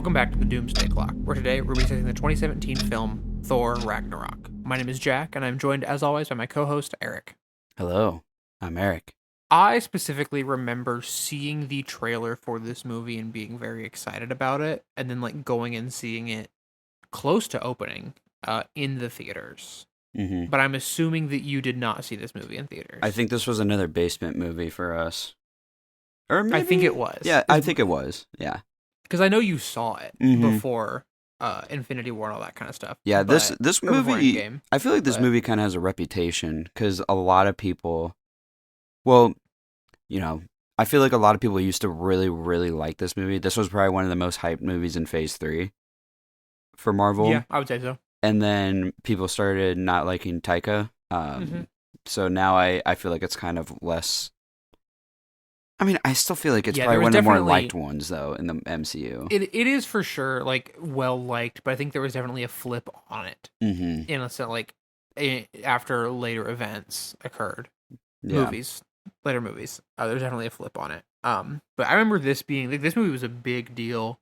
Welcome back to the Doomsday Clock, where today we're revising the 2017 film Thor Ragnarok. My name is Jack, and I'm joined, as always, by my co-host, Eric. Hello, I'm Eric. I specifically remember seeing the trailer for this movie and being very excited about it, and then going and seeing it close to opening in the theaters. Mm-hmm. But I'm assuming that you did not see this movie in theaters. I think this was another basement movie for us. Or maybe... I think it was. Yeah, I think it was. Yeah. Because I know you saw it Mhm. before Infinity War and all that kind of stuff. Yeah, this movie, Endgame, I feel like this movie kind of has a reputation because a lot of people, well, I feel like a lot of people used to really, really like this movie. This was probably one of the most hyped movies in Phase 3 for Marvel. Yeah, I would say so. And then people started not liking Taika. So now I feel like it's kind of less... I mean, I still feel like it's probably one of the more liked ones, though, in the MCU. It is for sure, well liked, but I think there was definitely a flip on it. Mm-hmm. In a sense, after later events occurred. Yeah. Later movies. There's definitely a flip on it. But I remember this being, this movie was a big deal.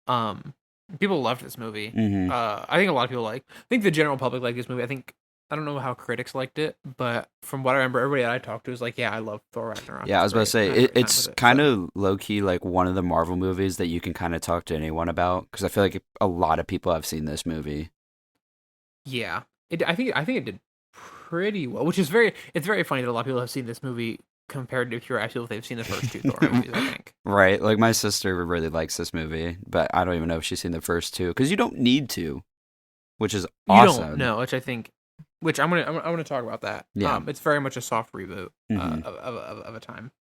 People loved this movie. Mm-hmm. I think a lot of people I think the general public liked this movie. I don't know how critics liked it, but from what I remember, everybody that I talked to was like, yeah, I love Thor Ragnarok. Yeah, I was about to say, it's kind of low-key like one of the Marvel movies that you can kind of talk to anyone about, because I feel like a lot of people have seen this movie. Yeah. I think it did pretty well, which is it's very funny that a lot of people have seen this movie compared to if they've seen the first two Thor movies, I think. Right, like my sister really likes this movie, but I don't even know if she's seen the first two, because you don't need to, which is awesome. You don't know, which I'm gonna talk about that. Yeah. It's very much a soft reboot Mhm. of a time.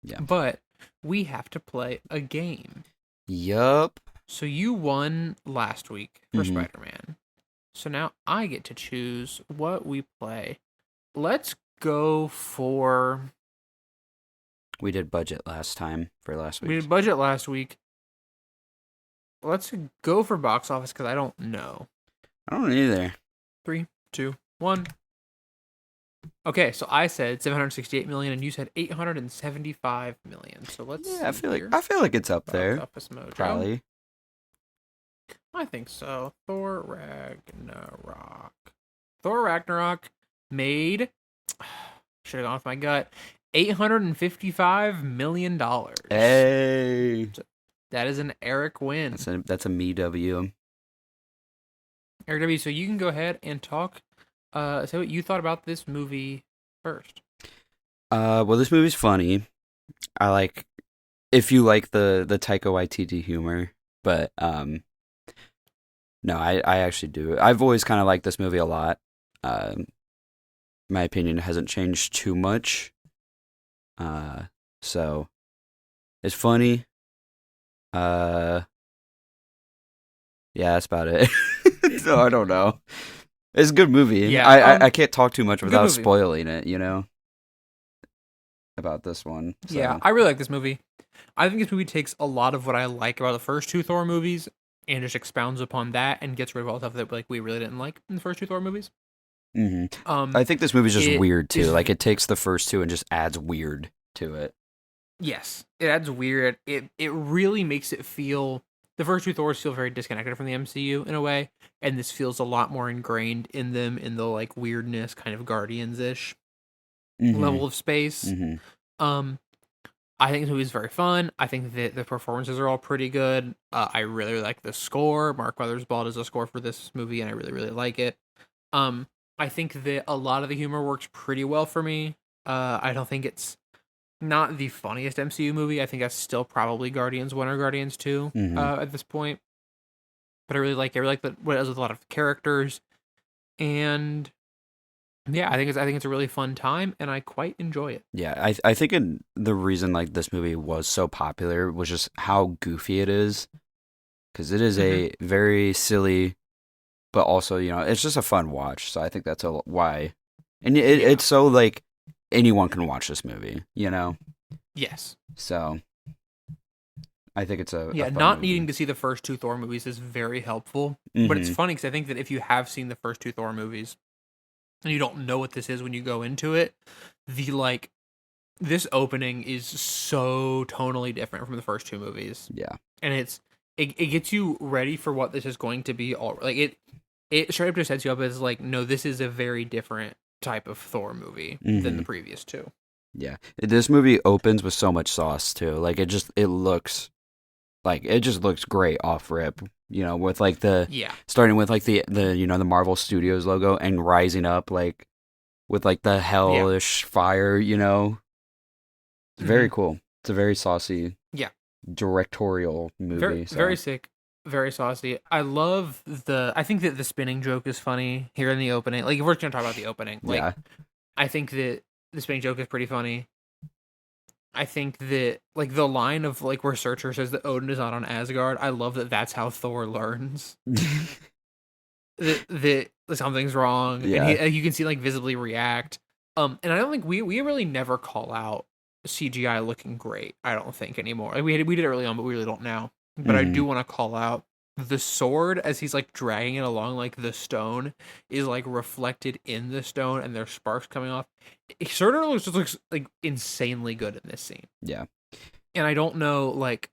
Yeah. But we have to play a game. Yup. So you won last week for Mhm. Spider-Man. So now I get to choose what we play. Let's go for... We did budget last time for last week. We did budget last week. Let's go for box office because I don't know. I don't know either. 3, 2, 1. Okay, so I said 768 million, and you said 875 million. So let's. Yeah, I feel like it's up there. Box office mojo. Probably. I think so. Thor Ragnarok. Thor Ragnarok made. Should have gone with my gut. $855 million. Hey, that is an Eric win. That's a me W. Eric W, so you can go ahead and talk. Say what you thought about this movie first. Well, this movie's funny. If you like the Taika Waititi humor, but no, I actually do. I've always kind of liked this movie a lot. My opinion hasn't changed too much. So it's funny. Yeah, that's about it. So I don't know. It's a good movie. Yeah, I can't talk too much without movie. spoiling it, about this one. So. Yeah, I really like this movie. I think this movie takes a lot of what I like about the first two Thor movies and just expounds upon that and gets rid of all the stuff that we really didn't like in the first two Thor movies. Mm-hmm. I think this movie's just weird too. It takes the first two and just adds weird to it. Yes, it adds weird. It really makes it feel... The first two Thors feel very disconnected from the MCU in a way, and this feels a lot more ingrained in them in the weirdness, kind of Guardians-ish level of space. Mm-hmm. I think this movie is very fun. I think that the performances are all pretty good. I really, really like the score. Mark Mothersbaugh does a score for this movie, and I really, really like it. I think that a lot of the humor works pretty well for me. I don't think it's not the funniest MCU movie. I think that's still probably Guardians 1 or Guardians 2 at this point. But I really like it. I really like what it does with a lot of characters. And yeah, I think it's a really fun time, and I quite enjoy it. Yeah, I think the reason this movie was so popular was just how goofy it is. Because it is a very silly, but also, it's just a fun watch. So I think that's why. And it's so anyone can watch this movie, Yes. So I think it's a fun not movie. needing to see the first two Thor movies is very helpful. But it's funny because I think that if you have seen the first two Thor movies and you don't know what this is when you go into it, this opening is so tonally different from the first two movies. Yeah. And it gets you ready for what this is going to be. All like it straight up just sets you up as like, no, this is a very different type of Thor movie than the previous two. Yeah, this movie opens with so much sauce too. Like it looks like it just looks great off rip. You know, with like starting with like the the Marvel Studios logo and rising up like with like the hellish fire. You know, it's very cool. It's a very saucy, directorial movie. Very sick, very saucy. I think that the spinning joke is funny here in the opening. Like, if we're gonna talk about the opening, like, I think that the spinning joke is pretty funny. I think that, like, the line of, like, where Surtur says that Odin is not on Asgard, I love that that's how Thor learns that something's wrong. Yeah. And you can see, like, visibly react. And I don't think we really never call out CGI looking great, I don't think, anymore. Like, we did it early on, but we really don't now. But I do want to call out the sword as he's like dragging it along, like the stone is like reflected in the stone and there's sparks coming off. It sort of looks like insanely good in this scene. Yeah. And I don't know, like,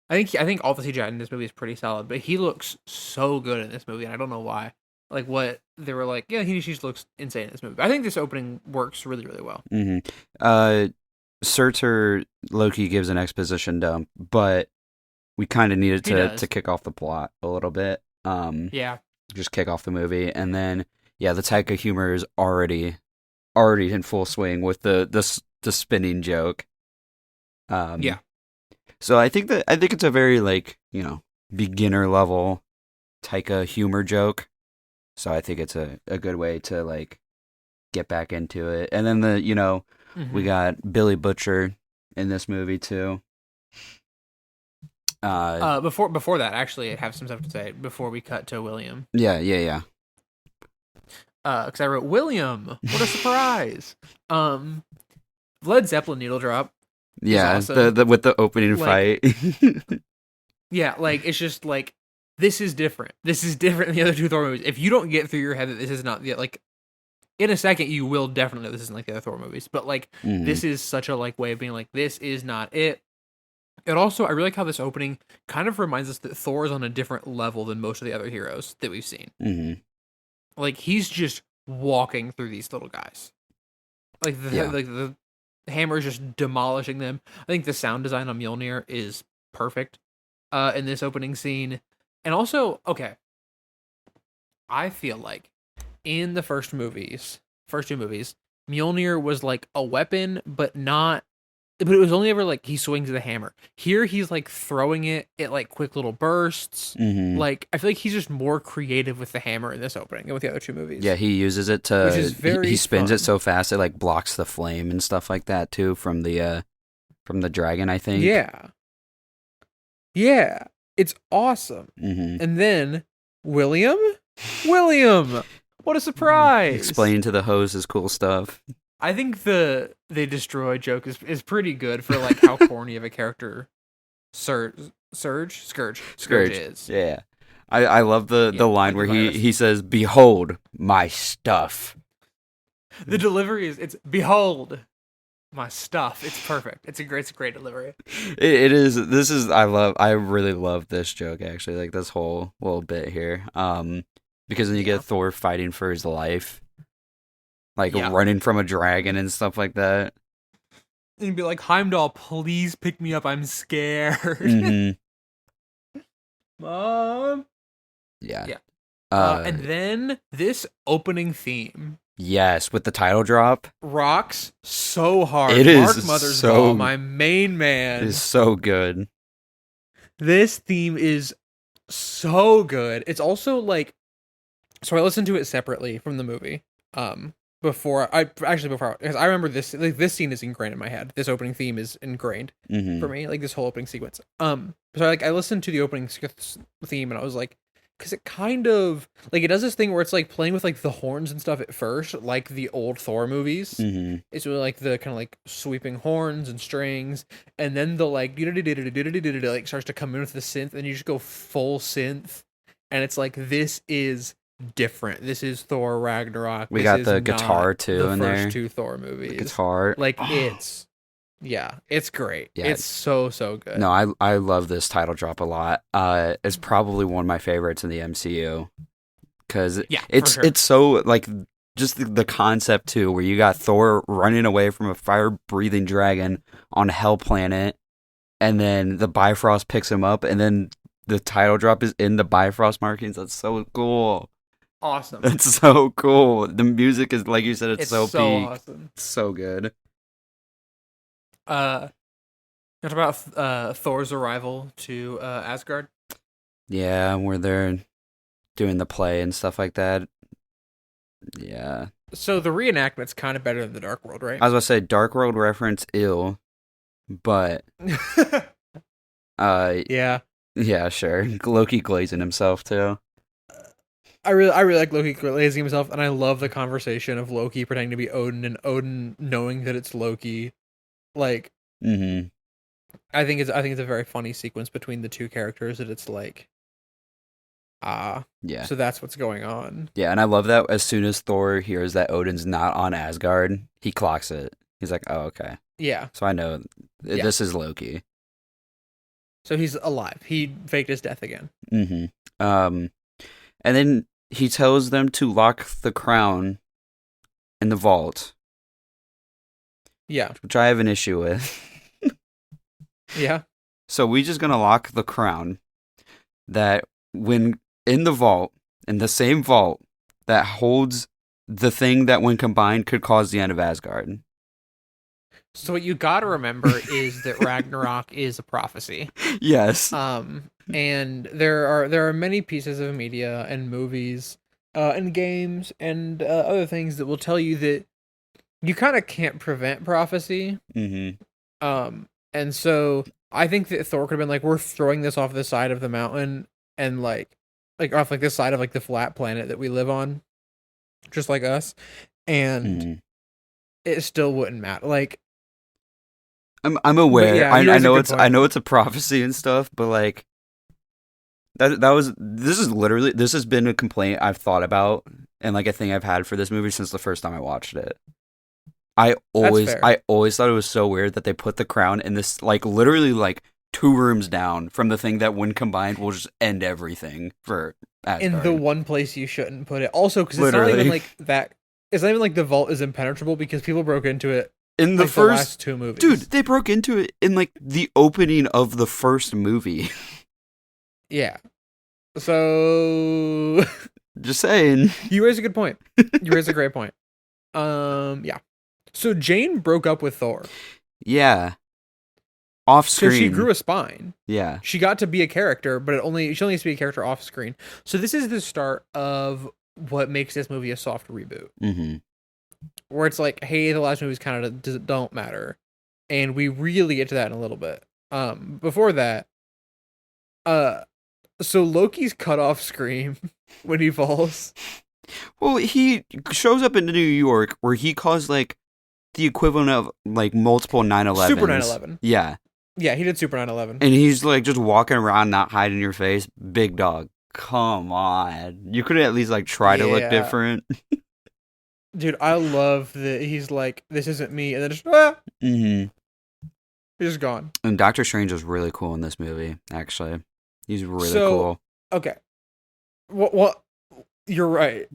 I think all the CGI in this movie is pretty solid, but he looks so good in this movie, and I don't know why. Like, what they were like, yeah, he just looks insane in this movie. I think this opening works really, really well. Surtur Loki gives an exposition dump, but we kind of needed to kick off the plot a little bit. Just kick off the movie, and then the Taika humor is already in full swing with the spinning joke. So I think it's a very, like, beginner level Taika humor joke. So I think it's a good way to, like, get back into it. And then we got Billy Butcher in this movie too. Before that, actually, I have some stuff to say before we cut to William. Yeah. Because I wrote William. What a surprise! Led Zeppelin needle drop. Yeah, awesome. the with the opening fight. Yeah, like, it's just like, this is different. This is different than the other two Thor movies. If you don't get through your head that this is not like, in a second you will definitely know this isn't like the other Thor movies. But like, this is such a like way of being like, this is not it. And also, I really like how this opening kind of reminds us that Thor is on a different level than most of the other heroes that we've seen. Like, he's just walking through these little guys. Like, the hammer is just demolishing them. I think the sound design on Mjolnir is perfect in this opening scene. And also, okay, I feel like in the first two movies, Mjolnir was like a weapon, but it was only ever like he swings the hammer. Here he's like throwing it at like quick little bursts. Like, I feel like he's just more creative with the hammer in this opening than with the other two movies. Yeah, he uses it to, which is very he spins fun. it so fast it like blocks the flame and stuff like that too from the dragon, I think. Yeah, it's awesome. And then William, what a surprise! Explain to the host his cool stuff. I think the they destroy joke is pretty good for like how corny of a character Scourge is. Yeah. I love the line where he says, "Behold my stuff." The delivery it's "Behold my stuff." It's perfect. It's a great delivery. It is. I really love this joke, actually, like this whole little bit here. Because then you get Thor fighting for his life. Like, running from a dragon and stuff like that. And you'd be like, Heimdall, please pick me up. I'm scared. Mom. Yeah. And then this opening theme. Yes, with the title drop. Rocks so hard. It Mark is Mothersbaugh, my main man. It is so good. This theme is so good. It's also like... So I listened to it separately from the movie. Because I remember this, like, this scene is ingrained in my head. This opening theme is ingrained for me, like this whole opening sequence. So I listened to the opening theme and I was like, because it kind of like, it does this thing where it's like playing with like the horns and stuff at first, like the old Thor movies. It's really like the kind of like sweeping horns and strings, and then the like like starts to come in with the synth, and you just go full synth, and it's like, this is different. This is Thor Ragnarok. We got the guitar too in there. The first two Thor movies. The guitar, like, it's Yeah, it's great. Yeah, It's so good. no, I love this title drop a lot. It's probably one of my favorites in the MCU because Yeah, for it's sure. it's so like just the concept too, where you got Thor running away from a fire breathing dragon on Hell Planet, and then the Bifrost picks him up, and then the title drop is in the Bifrost markings. That's so cool. Awesome. That's so cool. The music is like you said, it's It's so so peak. awesome. It's so good. Uh, talk about Thor's arrival to Asgard. Yeah, where they're doing the play and stuff like that. Yeah. So the reenactment's kind of better than the Dark World, right? I was gonna say Dark World reference ill, but uh Yeah, yeah, sure. Loki glazing himself too. I really like Loki glazing himself, and I love the conversation of Loki pretending to be Odin and Odin knowing that it's Loki. Like, Mm-hmm. I think it's a very funny sequence between the two characters that it's like, Yeah. so that's what's going on. Yeah, and I love that as soon as Thor hears that Odin's not on Asgard, he clocks it. He's like, "Oh, okay." Yeah, So I know yeah. this is Loki. So he's alive. He faked his death again. Mm-hmm. And then he tells them to lock the crown in the vault, Yeah, which I have an issue with. yeah. So we just gonna lock the crown that when in the vault, in the same vault that holds the thing that when combined could cause the end of Asgard. So what you got to remember is that Ragnarok is a prophecy. Yes. And there are many pieces of media and movies, and games and other things that will tell you that you kind of can't prevent prophecy. Mm-hmm. And so I think that Thor could have been like, we're throwing this off the side of the mountain and like off like this side of like the flat planet that we live on, just like us, and Mm-hmm. it still wouldn't matter. Like, I'm but aware. yeah, you I raise a know good it's point. I know it's a prophecy and stuff, but like this has been a complaint I've thought about and like a thing I've had for this movie since the first time I watched it. That's fair. I always thought it was so weird that they put the crown in this like literally like 2 rooms down from the thing that when combined will just end everything for In Asgard. the one place you shouldn't put it. Also, because it's not Literally. even like that. It's not even like the vault is impenetrable because people broke into it In the like the first last two movies. dude, they broke into it in like the opening of the first movie. Yeah. So Just saying. you raise a good point. You raise a great point. Yeah. So Jane broke up with Thor Yeah. Off because screen. she grew a spine. Yeah. She got to be a character, but she only gets to be a character off screen. So this is the start of what makes this movie a soft reboot, Mm-hmm. where it's like, hey, the last movies kind of don't matter, and we really get to that in a little bit. Before that, so Loki's cut off scream when he falls. Well, he shows up in New York where he caused like the equivalent of like multiple 9/11s. Super 9/11. Yeah. Yeah, he did Super 9/11. And he's like just walking around not hiding your face. Big dog. Come on. You could at least like try to look Yeah. different. Dude, I love that he's like, this isn't me, and then just Mm-hmm. he's just gone. And Doctor Strange was really cool in this movie, actually. He's really So- cool. Okay. What? You're right.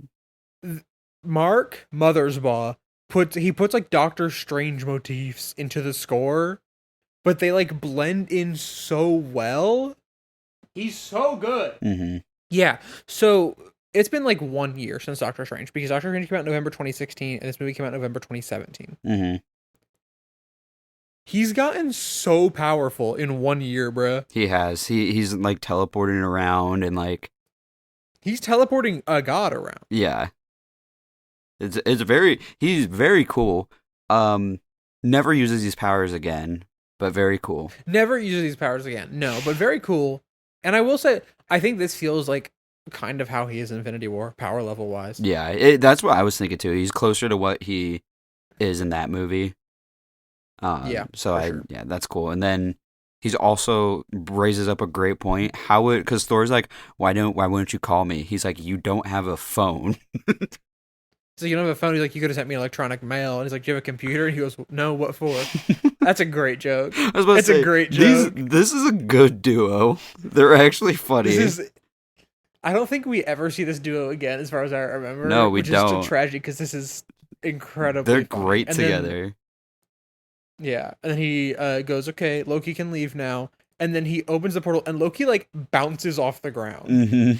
Mark Mothersbaugh puts like Doctor Strange motifs into the score, but they like blend in so well. He's so good. Mm-hmm. Yeah. So it's been like 1 year since Doctor Strange because Doctor Strange came out in November 2016 and this movie came out in November 2017. Mm-hmm. He's gotten so powerful in 1 year, bruh. He has. He's like teleporting around and like He's teleporting a god around. yeah. He's very cool. Never uses these powers again, but very cool. Never uses these powers again. No, but very cool. And I will say, I think this feels like kind of how he is in Infinity War, power level wise. Yeah, that's what I was thinking too. He's closer to what he is in that movie. Yeah, So for sure. yeah, that's cool. And then he's also raises up a great point. Because Thor's like, why wouldn't you call me? He's like, you don't have a phone. So you don't have a phone. He's like, you could have sent me electronic mail. And he's like, do you have a computer? And he goes, no, what for? That's a great joke. I was about It's to say, a great joke. this is a good duo. They're actually funny. I don't think we ever see this duo again, as far as I remember. No, we which don't. is a tragedy because this is incredibly. They're funny. great And together. Yeah, and then he goes, okay, Loki can leave now. And then he opens the portal, and Loki, like, bounces off the ground. Mm-hmm.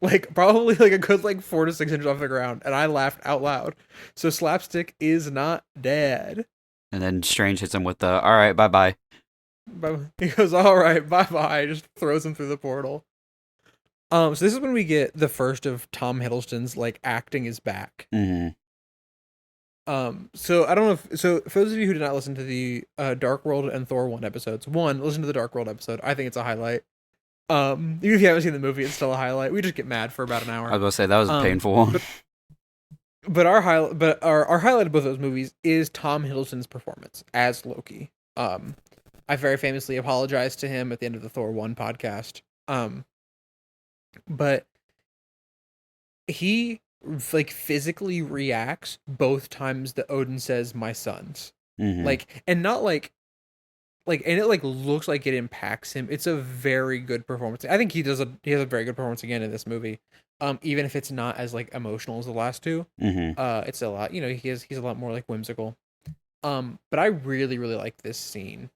Like, probably, like, a good, like, 4 to 6 inches off the ground. And I laughed out loud. So Slapstick is not dead. And then Strange hits him with the, all right, bye-bye. But he goes, all right, bye-bye. Just throws him through the portal. So this is when we get the first of Tom Hiddleston's, like, acting is back. Mm-hmm. So I don't know if, so for those of you who did not listen to the Dark World and Thor 1 episodes, listen to the Dark World episode. I think it's a highlight. Even if you haven't seen the movie, it's still a highlight. We just get mad for about an hour. I was going to say, that was a painful one. But our highlight of both those movies is Tom Hiddleston's performance as Loki. I very famously apologized to him at the end of the Thor 1 podcast. But he like physically reacts both times that Odin says my sons. Mm-hmm. Like, and not like and it like looks like it impacts him. It's a very good performance. I think he has a very good performance again in this movie. Even if it's not as like emotional as the last two. Mm-hmm. It's a lot, he's a lot more like whimsical. But I really, really like this scene.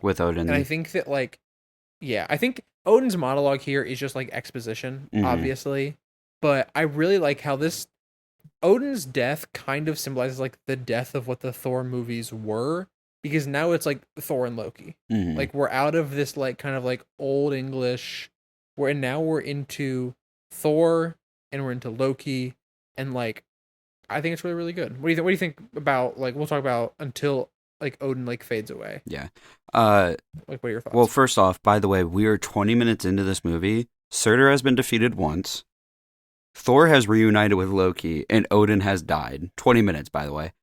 With Odin. And I think that I think Odin's monologue here is just like exposition, obviously. But I really like how Odin's death kind of symbolizes like the death of what the Thor movies were, because now it's like Thor and Loki. Mm-hmm. Like we're out of this like kind of like old English, now we're into Thor and we're into Loki, and like I think it's really, really good. What do you think about, like, we'll talk about until like Odin like fades away. Yeah. Like, what are your thoughts? Well, first off, by the way, we are 20 minutes into this movie. Surtur has been defeated once. Thor has reunited with Loki, and Odin has died. 20 minutes, by the way.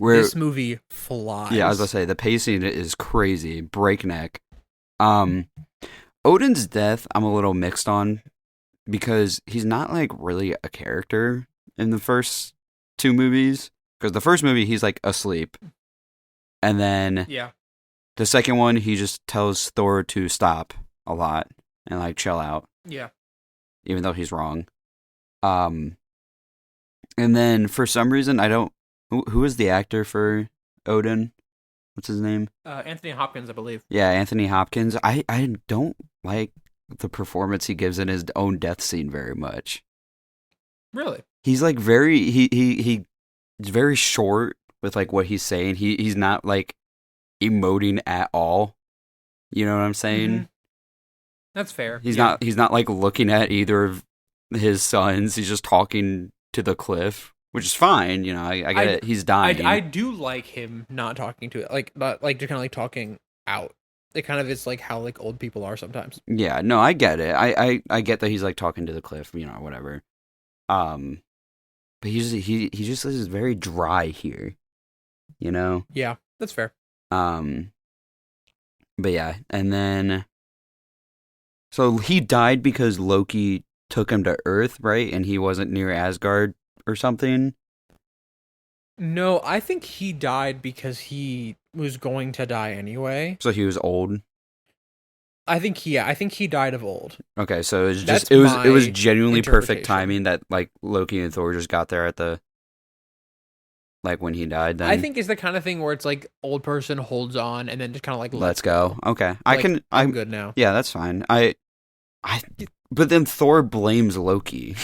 This movie flies. Yeah, I was going to say, the pacing is crazy, breakneck. Odin's death, I'm a little mixed on, because he's not, like, really a character in the first two movies. Because the first movie, he's, like, asleep. And then the second one, he just tells Thor to stop a lot and, like, chill out. Yeah. Even though he's wrong. And then for some reason, I don't... Who is the actor for Odin? What's his name? Anthony Hopkins, I believe. Yeah, Anthony Hopkins. I don't like the performance he gives in his own death scene very much. Really? He's like he's very short with like what he's saying. He's not like emoting at all. You know what I'm saying? Mm-hmm. That's fair. He's not like looking at either of his sons. He's just talking to the cliff, which is fine. You know, I get it. He's dying. I do like him not talking to it, like not like just kind of like talking out. It kind of is like how like old people are sometimes. Yeah, no, I get it. I get that he's like talking to the cliff, you know, whatever. But he just is very dry here, you know. Yeah, that's fair. But yeah, and then so he died because Loki took him to Earth, right? And he wasn't near Asgard or something. No, I think he died because he was going to die anyway. So he was old. I think he died of old. Okay, so it was just it was genuinely perfect timing that like Loki and Thor just got there at the like when he died. Then I think it's the kind of thing where it's like old person holds on and then just kind of like let's go. Okay, like, I'm good now. Yeah, that's fine. But then Thor blames Loki.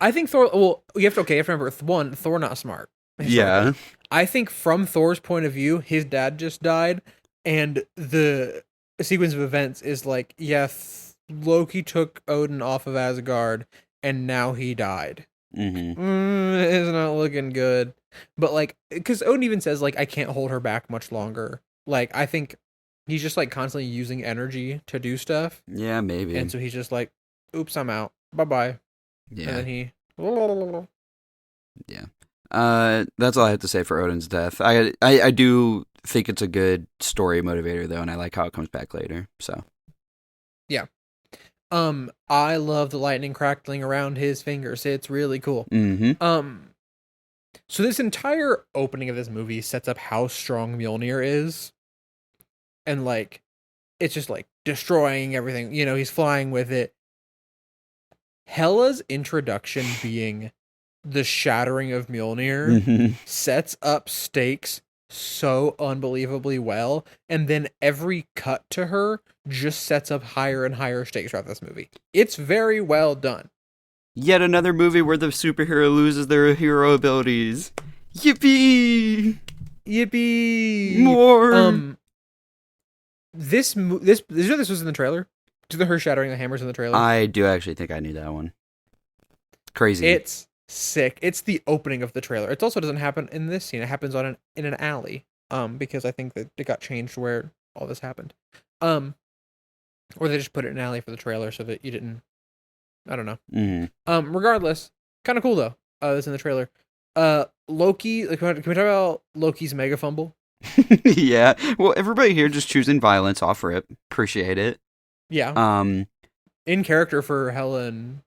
I think Thor. Well, you have to remember one, Thor not smart. Yeah, I think from Thor's point of view, his dad just died, and the sequence of events is like, Loki took Odin off of Asgard, and now he died. Mm-hmm. It's not looking good. But like, because Odin even says like, I can't hold her back much longer. Like, I think he's just like constantly using energy to do stuff. Yeah, maybe. And so he's just like, oops, I'm out. Bye bye. Yeah. And then he. Yeah. That's all I have to say for Odin's death. I do think it's a good story motivator though, and I like how it comes back later. So. Yeah. I love the lightning crackling around his fingers. It's really cool. Mm-hmm. Um, so this entire opening of this movie sets up how strong Mjolnir is, and like, it's just like destroying everything. You know, he's flying with it. Hela's introduction being the shattering of Mjolnir Mm-hmm. sets up stakes so unbelievably well, and then every cut to her just sets up higher and higher stakes throughout this movie. It's very well done. Yet another movie where the superhero loses their hero abilities. Yippee! Yippee! More. This this was in the trailer. To the her shattering the hammers in the trailer. I do actually think I knew that one. Crazy. It's sick. It's the opening of the trailer. It also doesn't happen in this scene. It happens in an alley. Because I think that it got changed where all this happened. Or they just put it in an alley for the trailer so that you didn't. I don't know. Mm-hmm. Regardless, kind of cool though. This in the trailer. Loki. Like, can we talk about Loki's mega fumble? Yeah. Well, everybody here just choosing violence off rip. Appreciate it. Yeah. In character for Hela and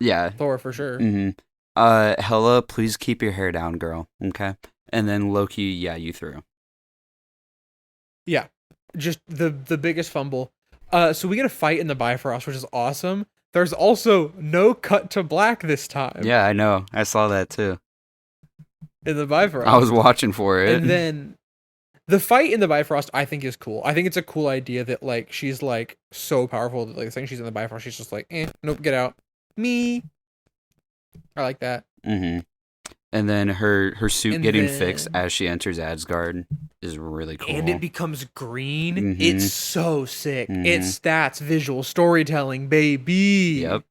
Yeah. Thor for sure. Mm-hmm. Hela, please keep your hair down, girl. Okay. And then Loki, yeah, you threw. Yeah. Just the biggest fumble. So we get a fight in the Bifrost, which is awesome. There's also no cut to black this time. Yeah, I know. I saw that too. In the Bifrost. I was watching for it. And then the fight in the Bifrost, I think, is cool. I think it's a cool idea that, like, she's, like, so powerful that, like, the second she's in the Bifrost, she's just like, nope, get out. Me. I like that. Mm-hmm. And then her suit And getting then- fixed as she enters Asgard is really cool. And it becomes green. Mhm. It's so sick. Mhm. It's stats, visual storytelling, baby. Yep.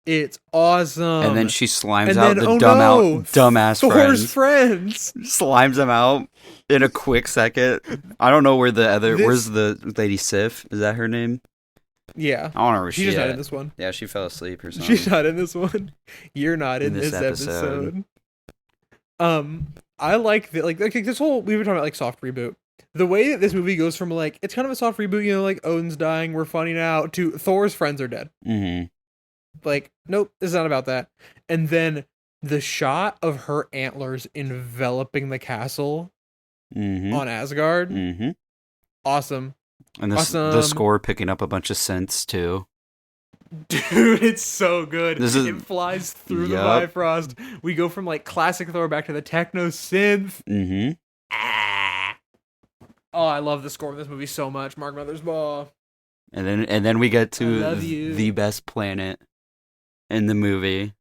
It's awesome. And then she slimes And out then, the oh dumbass Thor's friends. friends. Slimes them out in a quick second. I don't know where the other. This- Where's the lady Sif? Is that her name? Yeah. I don't know where She's she just not at. in this one. Yeah, she fell asleep or something. She's not in this one. You're not in this episode. I like that. Like this whole we were talking about like soft reboot. The way that this movie goes from like it's kind of a soft reboot, you know, like Odin's dying, we're funny now, to Thor's friends are dead. Mm-hmm. Like, nope, this is not about that. And then the shot of her antlers enveloping the castle Mm-hmm. on Asgard, Mm-hmm. awesome. And the Awesome. score picking up a bunch of synths too. Dude, it's so good. It flies through Yup. the Bifrost. We go from like classic Thor back to the techno synth. Mm-hmm. Ah. Oh, I love the score of this movie so much. Mark Mothersbaugh. And then we get I to love you. the best planet in the movie.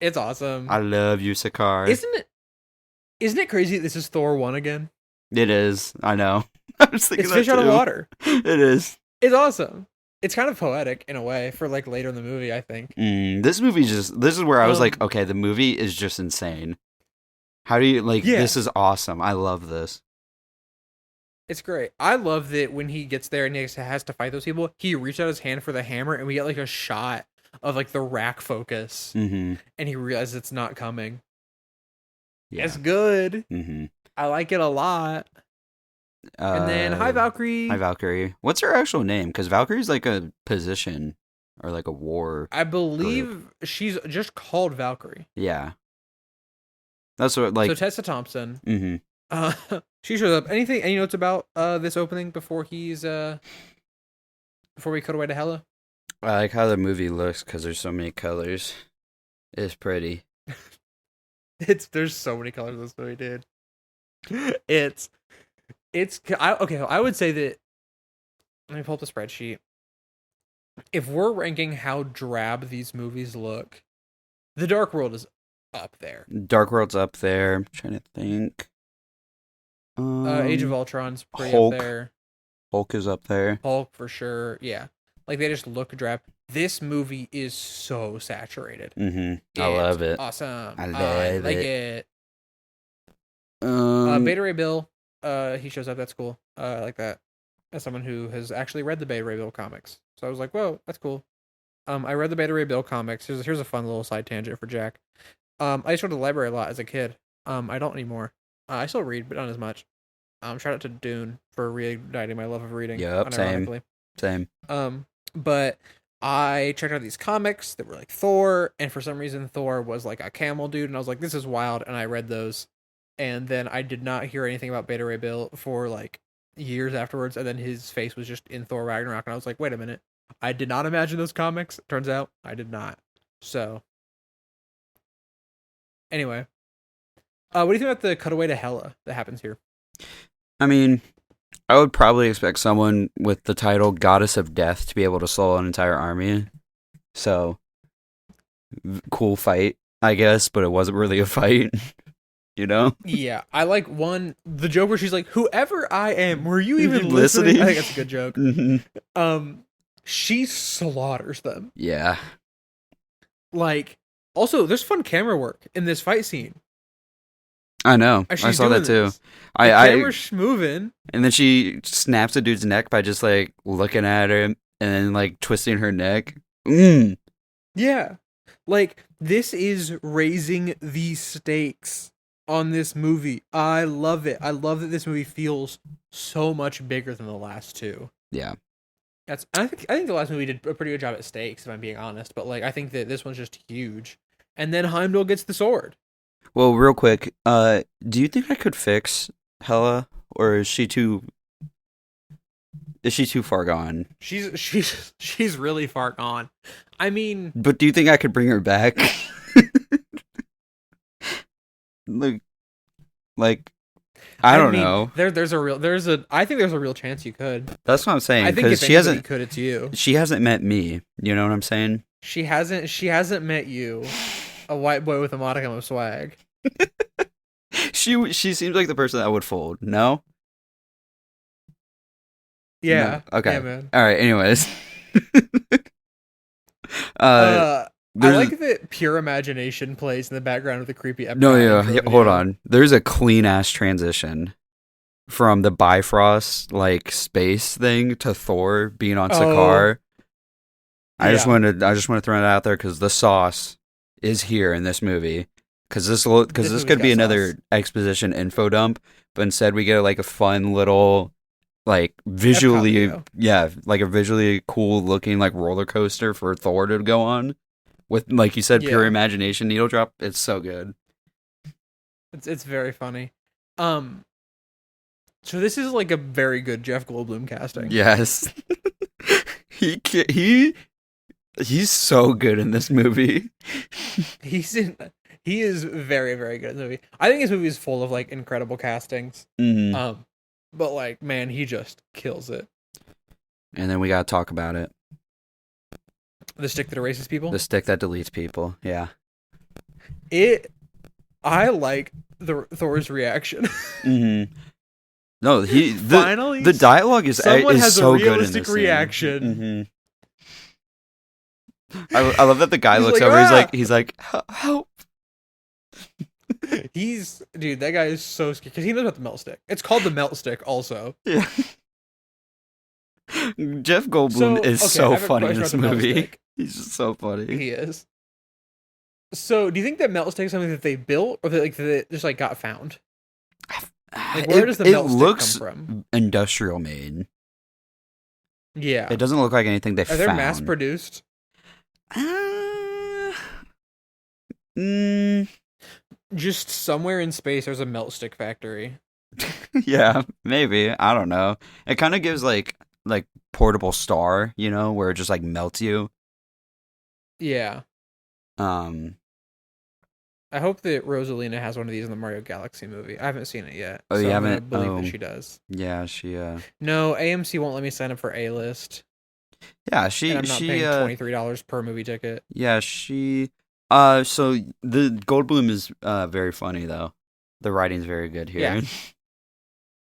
It's awesome. I love you, Sakaar. Isn't it crazy that this is Thor 1 again? It is. I know. I was thinking It's that fish out of too. water. It is. It's awesome. It's kind of poetic in a way for like later in the movie, I think. This movie just. This is where I was like, Um, okay, the movie is just insane. How do you like? Yeah. This is awesome. I love this. It's great. I love that when he gets there and he has to fight those people, he reaches out his hand for the hammer and we get like a shot of like the rack focus Mm-hmm. and he realizes it's not coming. Yeah. It's good. Mm-hmm. I like it a lot. And then, hi Valkyrie. Hi Valkyrie. What's her actual name? Because Valkyrie's like a position or like a war. I believe she's just called Valkyrie. Yeah. That's what like. So Tessa Thompson. Mm-hmm. She shows up. Any notes about this opening before before we cut away to Hela? I like how the movie looks because there's so many colors. It's pretty. There's so many colors in this movie, dude. I would say that. Let me pull up the spreadsheet. If we're ranking how drab these movies look, The Dark World is up there. Dark World's up there. I'm trying to think. Age of Ultron's pretty Hulk. up there. Hulk is up there. Hulk for sure. Yeah, like they just look drab. This movie is so saturated. Mm-hmm. I love it. Awesome. I love like it. it. Beta Ray Bill. He shows up. That's cool. I like that. As someone who has actually read the Beta Ray Bill comics, so I was like, whoa, that's cool. I read the Beta Ray Bill comics. Here's a fun little side tangent for Jack. I used to go to the library a lot as a kid. I don't anymore. I still read, but not as much. Shout out to Dune for reigniting my love of reading. Yep, same. unironically. Same. But I checked out these comics that were like Thor, and for some reason Thor was like a camel dude, and I was like, this is wild, and I read those, and then I did not hear anything about Beta Ray Bill for like years afterwards, and then his face was just in Thor Ragnarok, and I was like, wait a minute, I did not imagine those comics. Turns out I did not. So anyway, what do you think about the cutaway to Hela that happens here? I mean, I would probably expect someone with the title Goddess of Death to be able to slow an entire army. So, cool fight, I guess, but it wasn't really a fight, you know? Yeah, I like the joke where she's like, "Whoever I am, were you even listening?" I think that's a good joke. Mm-hmm. She slaughters them. Yeah. Like, also, there's fun camera work in this fight scene. I know. I saw that too. The camera's moving, and then she snaps a dude's neck by just like looking at him and then like twisting her neck. Yeah, like this is raising the stakes on this movie. I love it. I love that this movie feels so much bigger than the last two. Yeah, I think the last movie did a pretty good job at stakes, if I'm being honest. But like, I think that this one's just huge. And then Heimdall gets the sword. Well, real quick, do you think I could fix Hela, or is she too far gone? She's really far gone. I mean, but do you think I could bring her back? like I don't know. I think there's a real chance you could. That's what I'm saying. I think if anybody could, it's you. She hasn't met me. You know what I'm saying? She hasn't met you, a white boy with a modicum of swag. She seems like the person that would fold. No. Yeah. No? Okay. Yeah, man. All right. Anyways. I like that pure imagination plays in the background of the creepy episode. No, yeah. Hold on. There's a clean ass transition from the Bifrost like space thing to Thor being on Sakaar. I just want to throw it out there because the sauce is here in this movie. Because this could be another exposition info dump, but instead we get like a fun little, like visually, like a visually cool looking like roller coaster for Thor to go on, with like you said, pure imagination needle drop. It's so good. It's very funny. So this is like a very good Jeff Goldblum casting. Yes, he's so good in this movie. He is very, very good in the movie. I think this movie is full of like incredible castings. Mm-hmm. But like, man, he just kills it. And then we gotta talk about it. The stick that erases people? The stick that deletes people, yeah. I like Thor's reaction. Mm-hmm. No, finally the dialogue is someone has so a realistic good in this reaction. Mm-hmm. I love that the guy looks like, over. He's like, help. Dude, that guy is so scared because he knows about the melt stick. It's called the melt stick, also. Yeah. Jeff Goldblum is so funny in this movie. He's just so funny. He is. So, do you think that melt stick is something that they built, or that they just like got found? Like, where does the melt stick come from? Industrial made. Yeah, it doesn't look like anything they found. Are they mass produced? Just somewhere in space, there's a melt stick factory. Yeah, maybe. I don't know. It kind of gives like portable star, you know, where it just like melts you. Yeah. I hope that Rosalina has one of these in the Mario Galaxy movie. I haven't seen it yet. Oh, you haven't? I believe that she does. Yeah, she. No, AMC won't let me sign up for A-list. Yeah, and I'm not paying $23 per movie ticket. Yeah, she. So the Goldblum is very funny though. The writing's very good here. Yeah.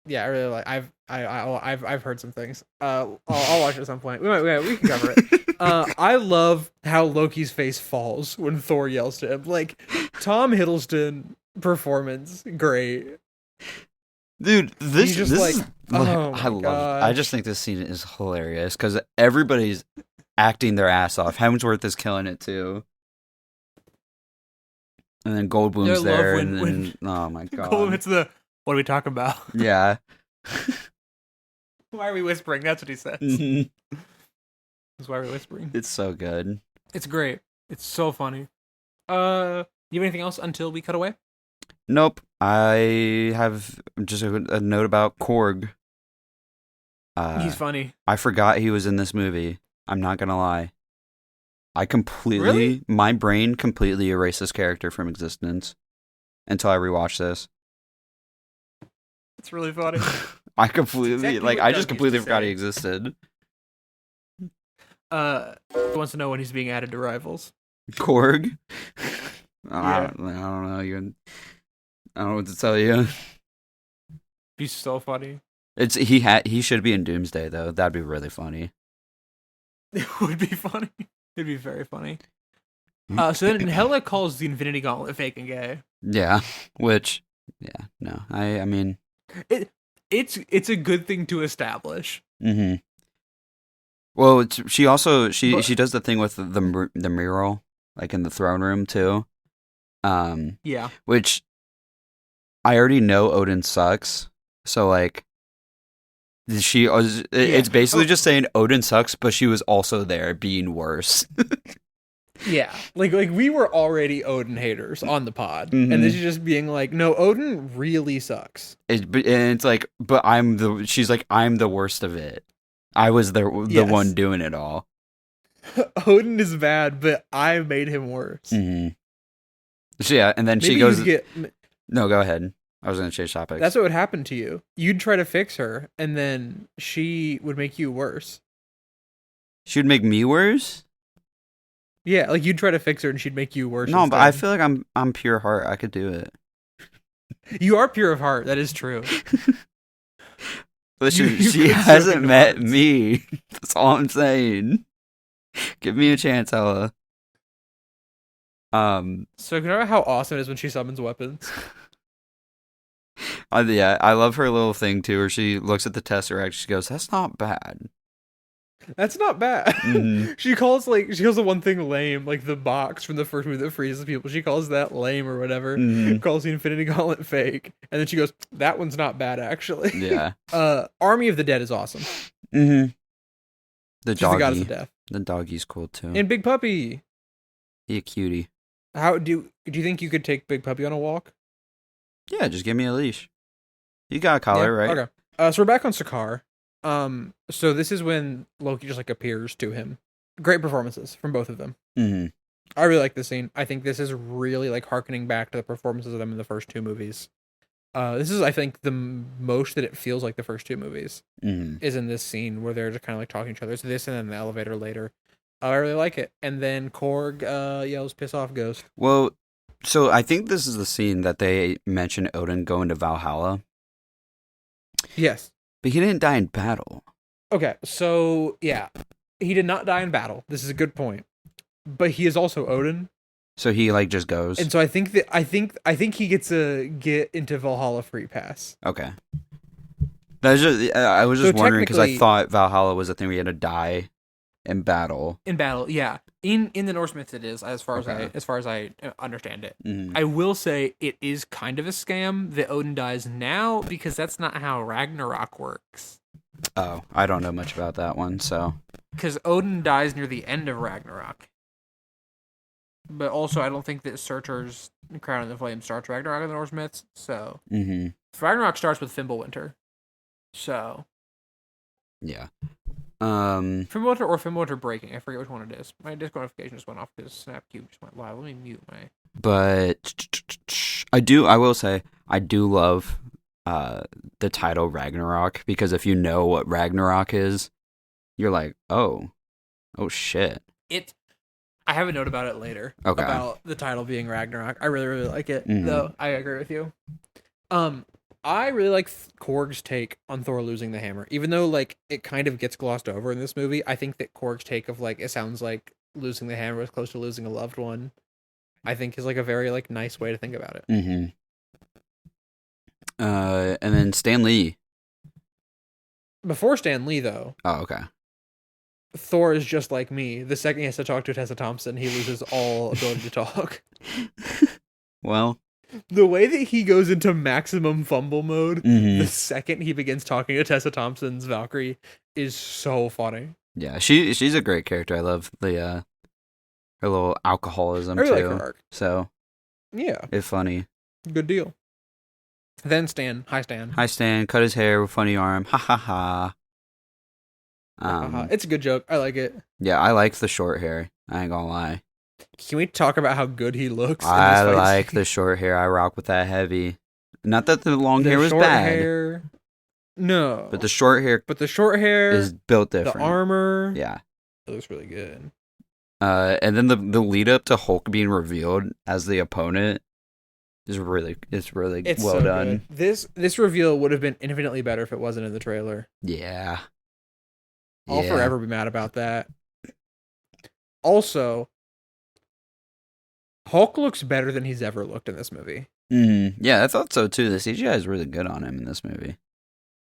Yeah, I really like. I've heard some things. I'll watch it at some point. We can cover it. I love how Loki's face falls when Thor yells to him. Like, Tom Hiddleston performance, great. Dude, this is like, I love it. I just think this scene is hilarious because everybody's acting their ass off. Hemsworth is killing it too. And then Goldblum's there, and oh my god, Goldblum hits the. What are we talking about? Yeah. Why are we whispering? That's what he says. Mm-hmm. That's why we're whispering. It's so good. It's great. It's so funny. You have anything else until we cut away? Nope. I have just a note about Korg. He's funny. I forgot he was in this movie. I'm not gonna lie. Really? My brain completely erased this character from existence until I rewatched this. It's really funny. I completely, Exactly like, what I Doug just used completely to forgot he say. existed. He wants to know when he's being added to Rivals. Korg? Yeah. I don't know. I don't know what to tell you. He's so funny. He should be in Doomsday though. That'd be really funny. It would be funny. It'd be very funny. So then Hela calls the Infinity Gauntlet fake and gay. Yeah, which, yeah, no, I mean, It's a good thing to establish. mm-hmm. Well, she also she does the thing with the mural, like in the throne room too. Yeah. Which I already know Odin sucks, so like, it's basically just saying Odin sucks, but she was also there being worse. Yeah, like we were already Odin haters on the pod, Mhm. and this is just being like, no, Odin really sucks. And it's like, but she's like, I'm the worst of it. I was the Yes. one doing it all. Odin is bad, but I made him worse. Mm-hmm. So yeah, and then Maybe she goes, you'd get. no, go ahead. I was going to change topics. That's what would happen to you. You'd try to fix her, and then she would make you worse. She would make me worse? Yeah, like you'd try to fix her, and she'd make you worse. No, but I instead. feel like I'm pure heart. I could do it. You are pure of heart. That is true. Listen, You she could hasn't serve met hearts. me. That's all I'm saying. Give me a chance, Hela. So, you know how awesome it is when she summons weapons? Yeah, I love her little thing too, where she looks at the Tesseract. She goes, "That's not bad." That's not bad. Mhm. She calls the one thing lame, like the box from the first movie that freezes people. She calls that lame or whatever. Mhm. Calls the Infinity Gauntlet fake, and then she goes, "That one's not bad actually." Yeah. Army of the Dead is awesome. Mm-hmm. The She's the goddess doggy. of death. The doggy's cool too. And Big Puppy. He a cutie. How do you think you could take Big Puppy on a walk? Yeah, just give me a leash. You got a collar, right? Okay. So we're back on Sakaar. So this is when Loki just like appears to him. Great performances from both of them. Mm-hmm. I really like this scene. I think this is really like harkening back to the performances of them in the first two movies. This is, I think, the most that it feels like the first two movies Mm-hmm. is in this scene where they're just kind of like talking to each other. It's this and then the elevator later. I really like it. And then Korg yells, "Piss off, Ghost." Well, so I think this is the scene that they mention Odin going to Valhalla, Yes. but he didn't die in battle. Okay, so yeah, he did not die in battle. This is a good point. But he is also Odin. So he like just goes. And so I think he gets a get into Valhalla free pass. Okay. That's just, I was just So wondering because I technically- thought Valhalla was a thing where you had to die in battle. In battle, yeah. In the Norse myths it is, as far Okay. as I understand it. Mm. I will say it is kind of a scam that Odin dies now because that's not how Ragnarok works. Oh, I don't know much about that one, so. Because Odin dies near the end of Ragnarok. But also, I don't think that Surtur's Crown of the Flame starts Ragnarok in the Norse myths. So Mm-hmm. Ragnarok starts with Fimbulwinter. So Yeah. Fimbulwinter or Fimbulwinter breaking. I forget which one it is. My Discord notification just went off because Snapcube just went live. Let me mute my. But I will say, I do love the title Ragnarok because if you know what Ragnarok is, you're like, oh shit. I have a note about it later. Okay. About the title being Ragnarok. I really, really like it, Mhm. though. I agree with you. I really like Korg's take on Thor losing the hammer. Even though, like, it kind of gets glossed over in this movie, I think that Korg's take of, like, it sounds like losing the hammer was close to losing a loved one, I think is, like, a very, like, nice way to think about it. Mm-hmm. And then Stan Lee. Before Stan Lee, though, Oh, okay. Thor is just like me. The second he has to talk to Tessa Thompson, he loses all ability to talk. Well. The way that he goes into maximum fumble mode Mhm. the second he begins talking to Tessa Thompson's Valkyrie is so funny. Yeah, she's a great character. I love the her little alcoholism I really too. like her arc. So Yeah, it's funny. good deal. Then Stan, hi Stan. Hi Stan, cut his hair with funny arm. Ha ha ha. It's a good joke. I like it. Yeah, I like the short hair. I ain't gonna lie. Can we talk about how good he looks in this I fight like scene? the short hair. I rock with that heavy. Not that the long The hair was short bad, hair. No. but the short hair the short hair is built the different. armor. Yeah. It looks really good. And then the lead up to Hulk being revealed as the opponent is really It's well so done. good. This reveal would have been infinitely better if it wasn't in the trailer. Yeah. I'll forever be mad about that. Also, Hulk looks better than he's ever looked in this movie. Yeah, I thought so too. The CGI is really good on him in this movie.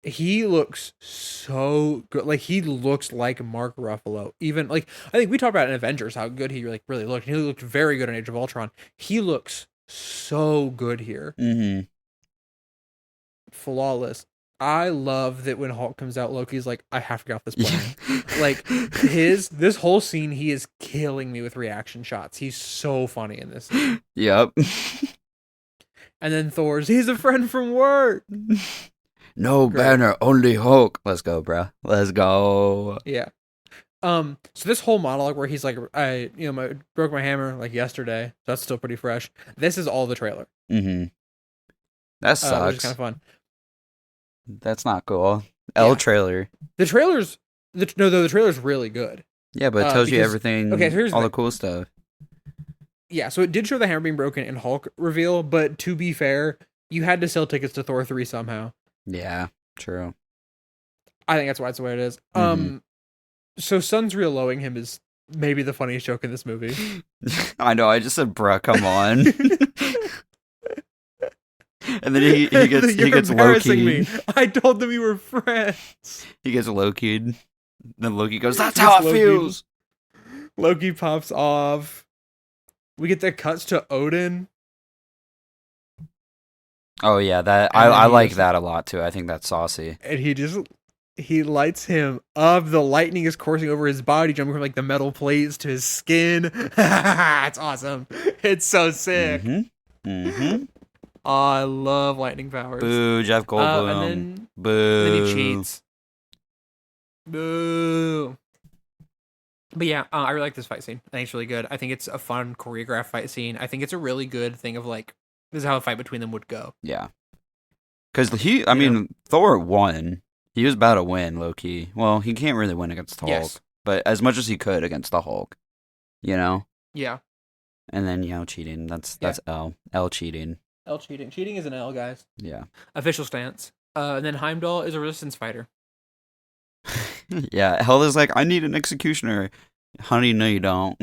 He looks so good. Like, he looks like Mark Ruffalo. Even, like, I think we talked about in Avengers how good he like really looked. He looked very good in Age of Ultron. He looks so good here. Flawless. I love that when Hulk comes out, Loki's like, I have to get off this plane. Like, this whole scene, he is killing me with reaction shots. He's so funny in this scene. Yep. And then Thor's, he's a friend from work. No Great. banner, only Hulk. Let's go, bro. Let's go. Yeah. So this whole monologue where he's like, I broke my hammer like yesterday. So that's still pretty fresh. This is all the trailer. That sucks. Which is kind of fun. That's not cool. L trailer. The trailer's the trailer's really good. Yeah, but it tells you everything. Okay, so here's all the cool stuff. Yeah, so it did show the hammer being broken in Hulk reveal, but to be fair, you had to sell tickets to Thor 3 somehow. Yeah, true. I think that's why it's the way it is. So Sun's real-lowing him is maybe the funniest joke in this movie. I know, I just said, bruh, come on. And then he gets embarrassing low-keyed. me. I told them you were friends. He gets low-keyed. Then Loki goes, that's how it feels. Loki pops off. We get the cuts to Odin. Oh yeah, that I like that a lot too. I think that's saucy. And he lights him up. The lightning is coursing over his body, jumping from like the metal plates to his skin. It's awesome. It's so sick. Oh, I love lightning powers. Boo, Jeff Goldblum. And Boo. then he cheats. Boo. But yeah, I really like this fight scene. I think it's really good. I think it's a fun choreographed fight scene. I think it's a really good thing of like, this is how a fight between them would go. Yeah. Because Thor won. He was about to win, low-key. Well, he can't really win against the Hulk. But as much as he could against the Hulk. You know? Yeah. And then, cheating. That's L. L cheating. L cheating. Cheating is an L, guys. Yeah. Official stance. And then Heimdall is a resistance fighter. Yeah, Hela's like, I need an executioner. Honey, no, you don't.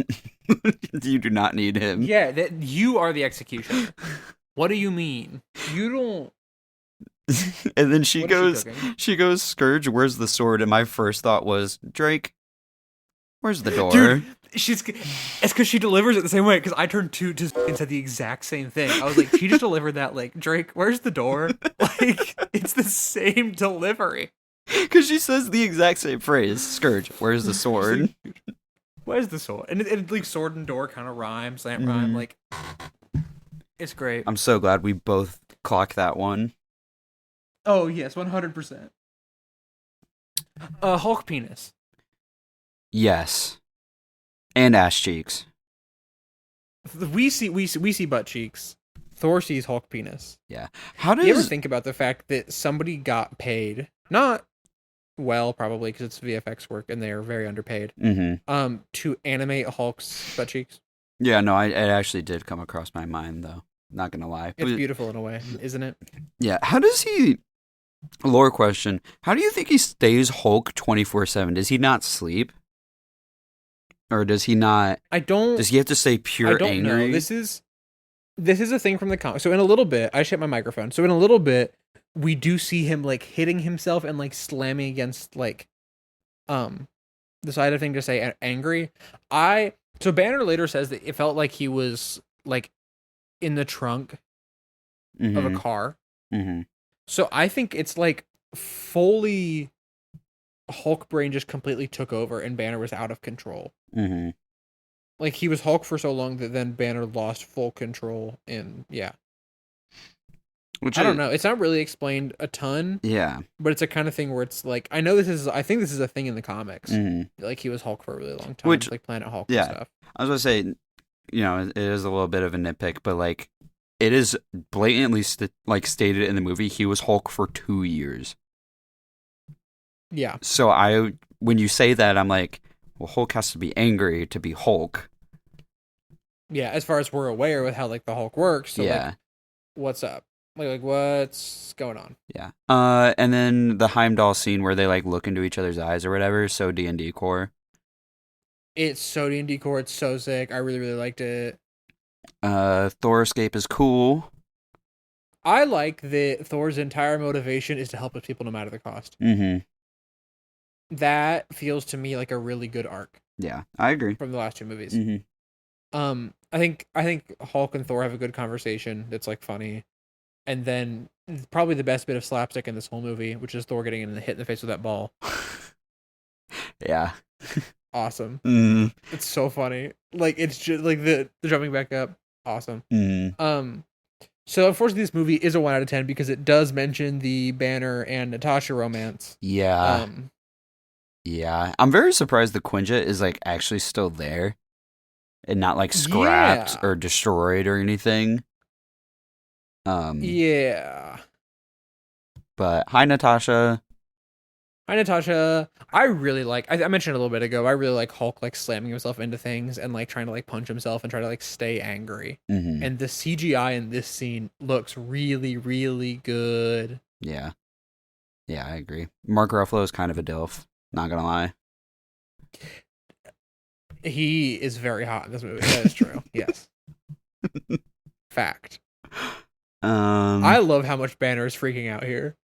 You do not need him. Yeah, you are the executioner. What do you mean? You don't. And then she goes, Scourge, where's the sword? And my first thought was, Drake, where's the door? Dude, it's because she delivers it the same way. Because I turned to and said the exact same thing. I was like, she just delivered that. Like, Drake, where's the door? Like, it's the same delivery. Because she says the exact same phrase. Scourge, where's the sword? Where's the sword? And it like sword and door kind of rhyme, slant rhyme. Like, it's great. I'm so glad we both clocked that one. Oh yes, 100%. Hulk penis. Yes, and ass cheeks. We see butt cheeks. Thor sees Hulk penis. Yeah. How does you ever think about the fact that somebody got paid? Not well, probably because it's VFX work and they are very underpaid. To animate Hulk's butt cheeks. Yeah, no, it actually did come across my mind though. Not gonna lie, it's beautiful in a way, isn't it? Yeah. How does he? Lore question: how do you think he stays Hulk 24/7? Does he not sleep, or does he not? I don't. Does he have to stay pure I don't angry? know. This is a thing from the comic. So in a little bit, I just hit my microphone. So in a little bit, we do see him like hitting himself and like slamming against like, the side of thing to say angry. So Banner later says that it felt like he was like in the trunk of a car. So I think it's like fully Hulk brain just completely took over and Banner was out of control. Mm-hmm. Like he was Hulk for so long that then Banner lost full control, and yeah. Which I don't is, know. It's not really explained a ton, yeah. but it's a kind of thing where it's like I think this is a thing in the comics. Mm-hmm. Like he was Hulk for a really long time, Which, like Planet Hulk and yeah. stuff. I was gonna say, it is a little bit of a nitpick, but like, it is blatantly stated in the movie he was Hulk for 2 years. Yeah. So when you say that, I'm like, well, Hulk has to be angry to be Hulk. Yeah, as far as we're aware with how like the Hulk works, so Yeah. like what's up? Like what's going on? Yeah. And then the Heimdall scene where they like look into each other's eyes or whatever, so D&D core. It's so D&D core, it's so sick. I really, really liked it. Thor escape is cool. I like that Thor's entire motivation is to help his people no matter the cost. Mm-hmm. That feels to me like a really good arc Yeah, I agree. from the last two movies. Mm-hmm. I think Hulk and Thor have a good conversation that's like funny, and then probably the best bit of slapstick in this whole movie, which is Thor getting hit in the face with that ball. Yeah. Awesome. Mm. It's so funny. Like it's just like the jumping back up. Awesome. Mm. So unfortunately, this movie is a 1 out of 10 because it does mention the Banner and Natasha romance. Yeah. Yeah. I'm very surprised the Quinjet is like actually still there and not like scrapped or destroyed or anything. Yeah. But hi, Natasha. Hi, Natasha. I really like. I mentioned it a little bit ago. I really like Hulk like slamming himself into things and like trying to like punch himself and try to like stay angry. Mm-hmm. And the CGI in this scene looks really, really good. Yeah. Yeah, I agree. Mark Ruffalo is kind of a dilf. Not gonna lie. He is very hot in this movie. That is true. Yes. Fact. I love how much Banner is freaking out here.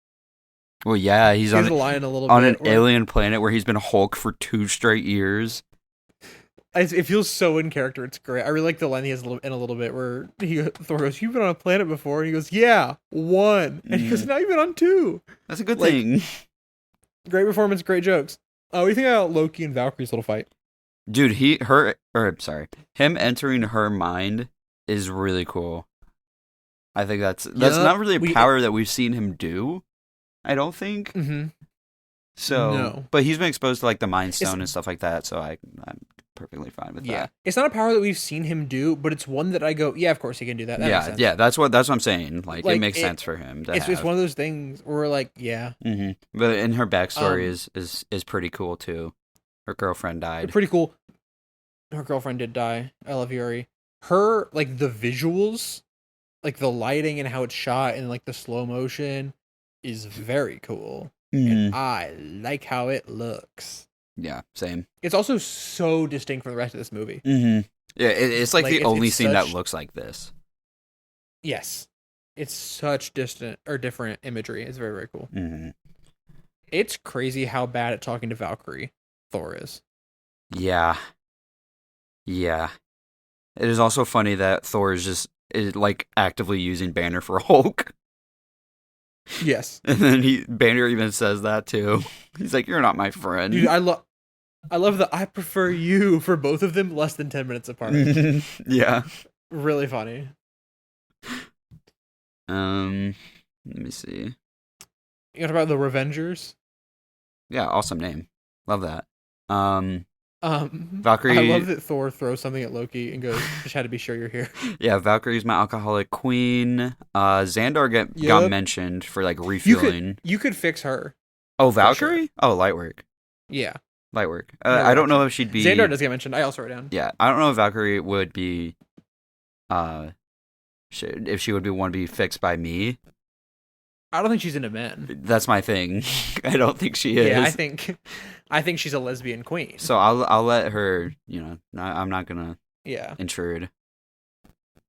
Well, yeah, he's on an alien planet where he's been Hulk for 2 straight years. It feels so in character. It's great. I really like the line he has in a little bit where Thor goes, "You've been on a planet before," and he goes, "Yeah, 1," and he goes, "Now you've been on 2." That's a good thing. Great performance, great jokes. What do you think about Loki and Valkyrie's little fight? Dude, him entering her mind is really cool. I think that's not really a power that we've seen him do. I don't think. Mm-hmm. So, no. But he's been exposed to like the Mind Stone and stuff like that, so I'm perfectly fine with that. It's not a power that we've seen him do, but it's one that I go, yeah, of course he can do that. That makes sense. Yeah, that's what I'm saying. Like it makes sense for him. It's one of those things where we're like, yeah. Mm-hmm. But and her backstory is pretty cool too. Her girlfriend died. Pretty cool. Her girlfriend did die. I love Yuri. Her like the visuals, like the lighting and how it's shot and like the slow motion is very cool. Mm-hmm. And I like how it looks. Yeah, same. It's also so distinct from the rest of this movie. Mm-hmm. Yeah, it's like the only scene that looks like this. Yes. It's such different imagery. It's very, very cool. Mm-hmm. It's crazy how bad at talking to Valkyrie Thor is. Yeah. Yeah. It is also funny that Thor is like actively using Banner for Hulk. Yes. And then Banner even says that too. He's like, "You're not my friend." Dude, I love that I prefer you for both of them less than 10 minutes apart. Yeah. Really funny. Let me see. You know about the Revengers? Yeah, awesome name. Love that. Valkyrie. I love that Thor throws something at Loki and goes, "Just had to be sure you're here." Yeah, Valkyrie's my alcoholic queen. Xandar got mentioned for like refueling. You could fix her. Oh, Valkyrie? Sure. Oh, Lightwork. Yeah. Lightwork. I don't know if she'd be. Xandar does get mentioned. I also wrote it down. Yeah, I don't know if Valkyrie would be. If she would want to be fixed by me. I don't think she's into men. That's my thing. I don't think she is. Yeah, I think she's a lesbian queen. So I'll let her. I'm not gonna. Yeah. Intrude.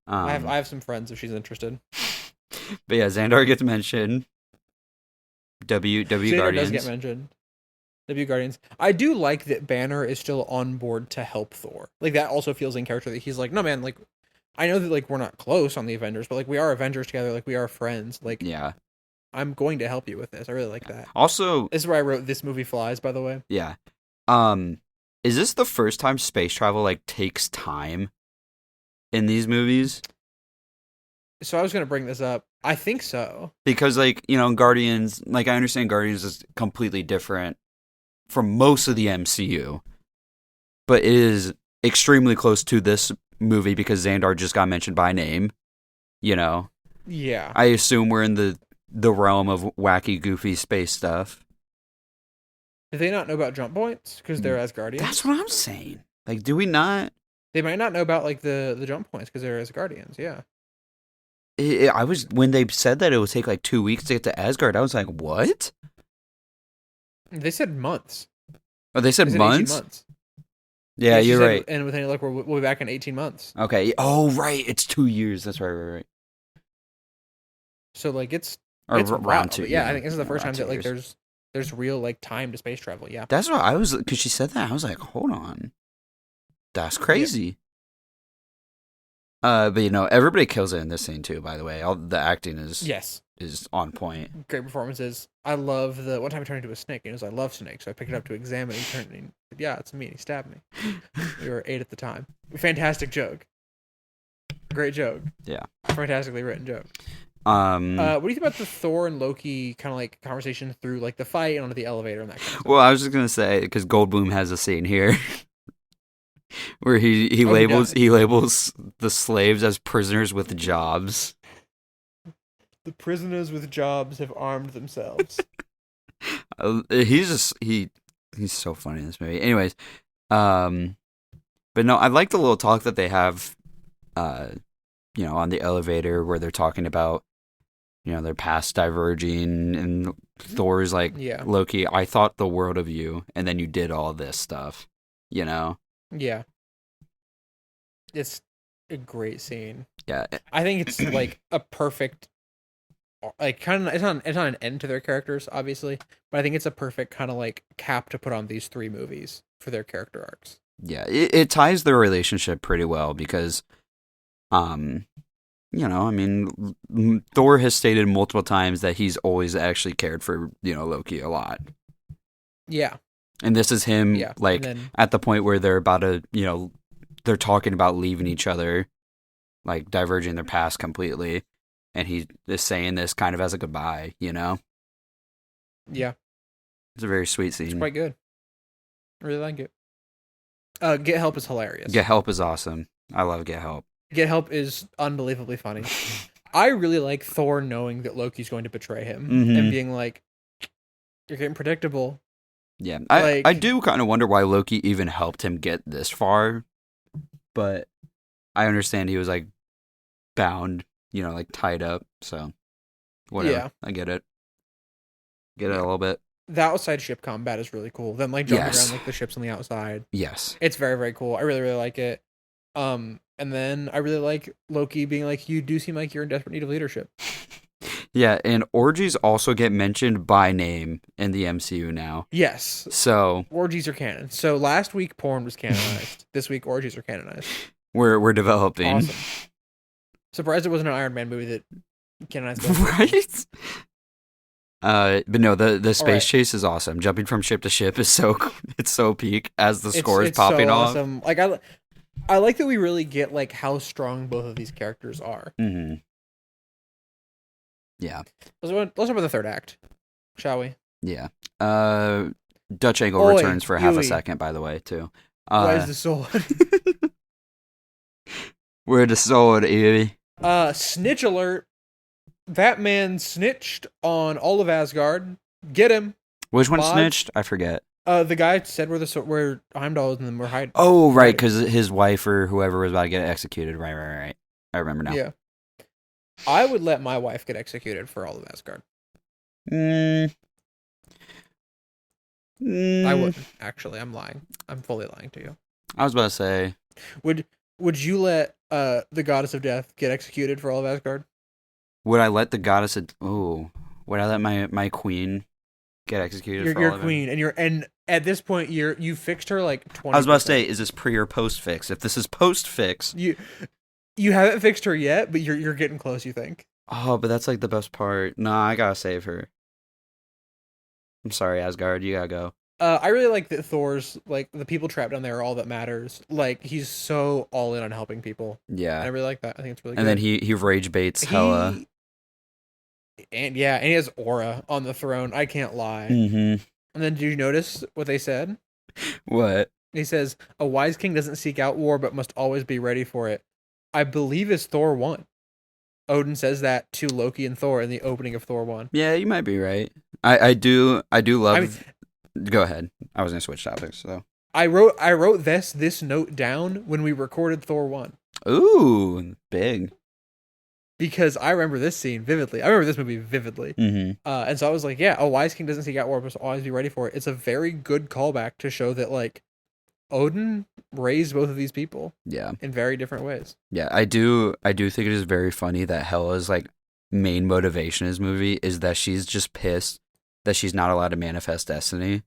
I have some friends if she's interested. But yeah, Xandar gets mentioned. W Xandar Guardians does get mentioned. W Guardians. I do like that Banner is still on board to help Thor. Like that also feels in character that he's like, no man, like I know that like we're not close on the Avengers, but like we are Avengers together, like we are friends. Like yeah. I'm going to help you with this. I really like that. Also, This is where I wrote "This movie flies." By the way, yeah. Is this the first time space travel like takes time in these movies? so I was gonna bring this up. I think so. Because like, you know, Guardians, like I understand Guardians is completely different from most of the MCU, but it is extremely close to this movie because Xandar just got mentioned by name, you know. Yeah. I assume we're in the realm of wacky, goofy space stuff. Did they not know about jump points because they're Asgardians? That's what I'm saying. Like, do we not? They might not know about like the jump points because they're Asgardians. Yeah. I was when they said that it would take like 2 weeks to get to Asgard. I was like, what? They said months. Oh, they said months? 18 months. Yeah, you're said, right. And with any luck, we'll be back in 18 months. Okay. Oh, right. It's 2 years. That's right. So like it's Or it's round wild. 2. But yeah, I think this is the first time that like years. there's real like time to space travel. Yeah. That's what I was, because she said that. I was like, hold on. That's crazy. But you know, everybody kills it in this scene too, by the way. All the acting is on point. Great performances. I love the one time he turned into a snake and he was I love snakes, so I picked it up to examine and he turned and yeah, it's me and he stabbed me. We were 8 at the time. Fantastic joke. Great joke. Yeah. Fantastically written joke. What do you think about the Thor and Loki kind of like conversation through like the fight and onto the elevator and that kind of stuff? Well, I was just gonna say because Goldblum has a scene here where he labels the slaves as prisoners with jobs. The prisoners with jobs have armed themselves. He's so funny in this movie. Anyways, but no, I like the little talk that they have, you know, on the elevator where they're talking about, you know, their past diverging, and Thor's like, Loki, I thought the world of you, and then you did all this stuff, you know? Yeah. It's a great scene. Yeah. I think it's like a perfect, like kind of, it's not an end to their characters, obviously, but I think it's a perfect kind of like cap to put on these 3 movies for their character arcs. Yeah, it ties their relationship pretty well because, you know, I mean, Thor has stated multiple times that he's always actually cared for, you know, Loki a lot. Yeah. And this is him, like, then, at the point where they're about to, you know, they're talking about leaving each other, like, diverging their past completely. And he is saying this kind of as a goodbye, you know? Yeah. It's a very sweet scene. It's quite good. I really like it. Get Help is hilarious. Get Help is awesome. I love Get Help. Get Help is unbelievably funny. I really like Thor knowing that Loki's going to betray him and being like, you're getting predictable. Yeah, I do kind of wonder why Loki even helped him get this far, but I understand he was like bound, you know, like tied up, so whatever. Yeah. I get it. Get it a little bit. The outside ship combat is really cool. Them like jumping around like the ships on the outside. Yes. It's very, very cool. I really, really like it. And then I really like Loki being like, you do seem like you're in desperate need of leadership. Yeah, and orgies also get mentioned by name in the MCU now. Yes. So orgies are canon. So last week porn was canonized. This week orgies are canonized. We're developing. Awesome. Surprised it wasn't an Iron Man movie that canonized. Right? But no, the space chase is awesome. Jumping from ship to ship is so peak as the score is popping off. Awesome. Like I like that we really get like how strong both of these characters are. Mm-hmm. Yeah. Let's talk about the third act, shall we? Yeah. Dutch Angle returns for half a second, by the way, too. Where's the sword? Where's the sword, Evie? Snitch alert. That man snitched on all of Asgard. Get him. Which one snitched? I forget. The guy said where Heimdall is and then we're hiding. Oh, right, because his wife or whoever was about to get executed. Right. I remember now. Yeah. I would let my wife get executed for all of Asgard. I wouldn't, actually. I'm lying. I'm fully lying to you. I was about to say. Would you let the goddess of death get executed for all of Asgard? Would I let the goddess of... Oh. Would I let my queen get executed for all of it? Your queen, and at this point, you fixed her like 20%. I was about to say, is this pre or post fix? If this is post fix... You haven't fixed her yet, but you're getting close, you think? Oh, but that's like the best part. Nah, I gotta save her. I'm sorry, Asgard. You gotta go. I really like that Thor's like the people trapped down there are all that matters. Like he's so all in on helping people, and Yeah. I really like that. I think it's really And then good. he rage baits Hela. He and he has aura on the throne. I can't lie. Mm-hmm. And then did you notice what they said? What? He says, "A wise king doesn't seek out war, but must always be ready for it." I believe is Thor 1. Odin says that to Loki and Thor in the opening of Thor 1. Yeah, you might be right. I do I mean, love. Go ahead. I was gonna switch topics. So. I wrote this note down when we recorded Thor 1 Ooh, big. because I remember this scene vividly. I remember this movie vividly. Mm-hmm. And so I was like, yeah, a wise king doesn't seek out war, but must always be ready for it. It's a very good callback to show that like Odin raised both of these people Yeah. in very different ways. Yeah, I do think it is very funny that Hela's like main motivation in this movie is that she's just pissed that she's not allowed to manifest destiny.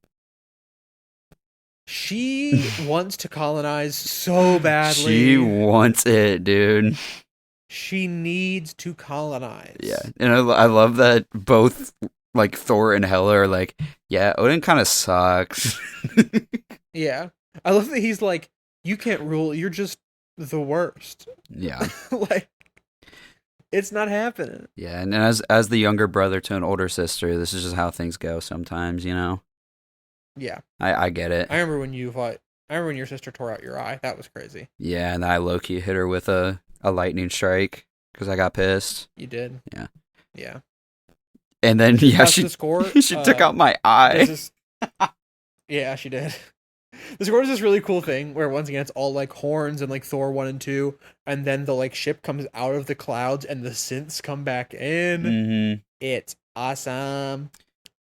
She wants to colonize so badly. She wants it, dude. She needs to colonize. Yeah, and I love that both like Thor and Hela are like, yeah, Odin kind of sucks. Yeah. I love that he's like, you can't rule, you're just the worst. Yeah, Like, it's not happening. yeah, and as the younger brother to an older sister, this is just how things go sometimes, you know. Yeah. I get it. I remember when your sister tore out your eye. That was crazy. Yeah, and I low-key hit her with a lightning strike because I got pissed. You did. Yeah. Yeah. And then yeah, That's she the score. she took out my eye. Yeah, she did. The score is this really cool thing where once again it's all like horns and like Thor 1 and 2, and then the like ship comes out of the clouds and the synths come back in. Mm-hmm. It's awesome.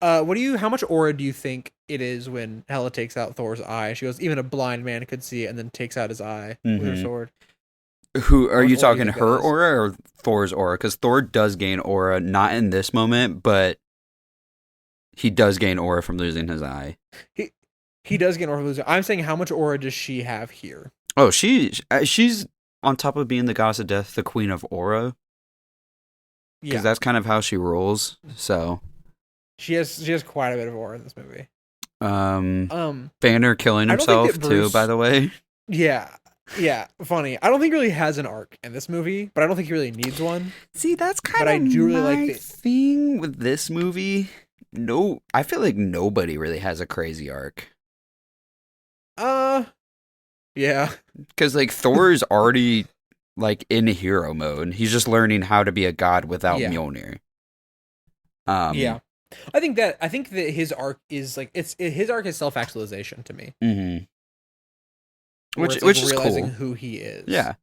How much aura do you think it is when Hela takes out Thor's eye? She goes, even a blind man could see it, and then takes out his eye with her Mhm. sword. Who are How much you aura do talking? you think that Her is? aura or Thor's aura? Because Thor does gain aura, not in this moment, but he does gain aura from losing his eye. He does get aura loser. I'm saying how much aura does she have here? Oh, she's on top of being the goddess of death, the queen of aura, because Yeah. that's kind of how she rules. So, She has quite a bit of aura in this movie. um, Banner killing I don't think himself that too. Bruce- By the way, Yeah. Yeah, funny. I don't think he really has an arc in this movie, but I don't think he really needs one. see, that's kind But of I do really like my the- thing with this movie. No, I feel like nobody really has a crazy arc. Yeah. Because like Thor is already like in hero mode. He's just learning how to be a god without Yeah. Mjolnir. Yeah. I think that his arc is like his arc is self-actualization to me. Mm-hmm. Where Which it's, like, is realizing cool. who he is. Yeah.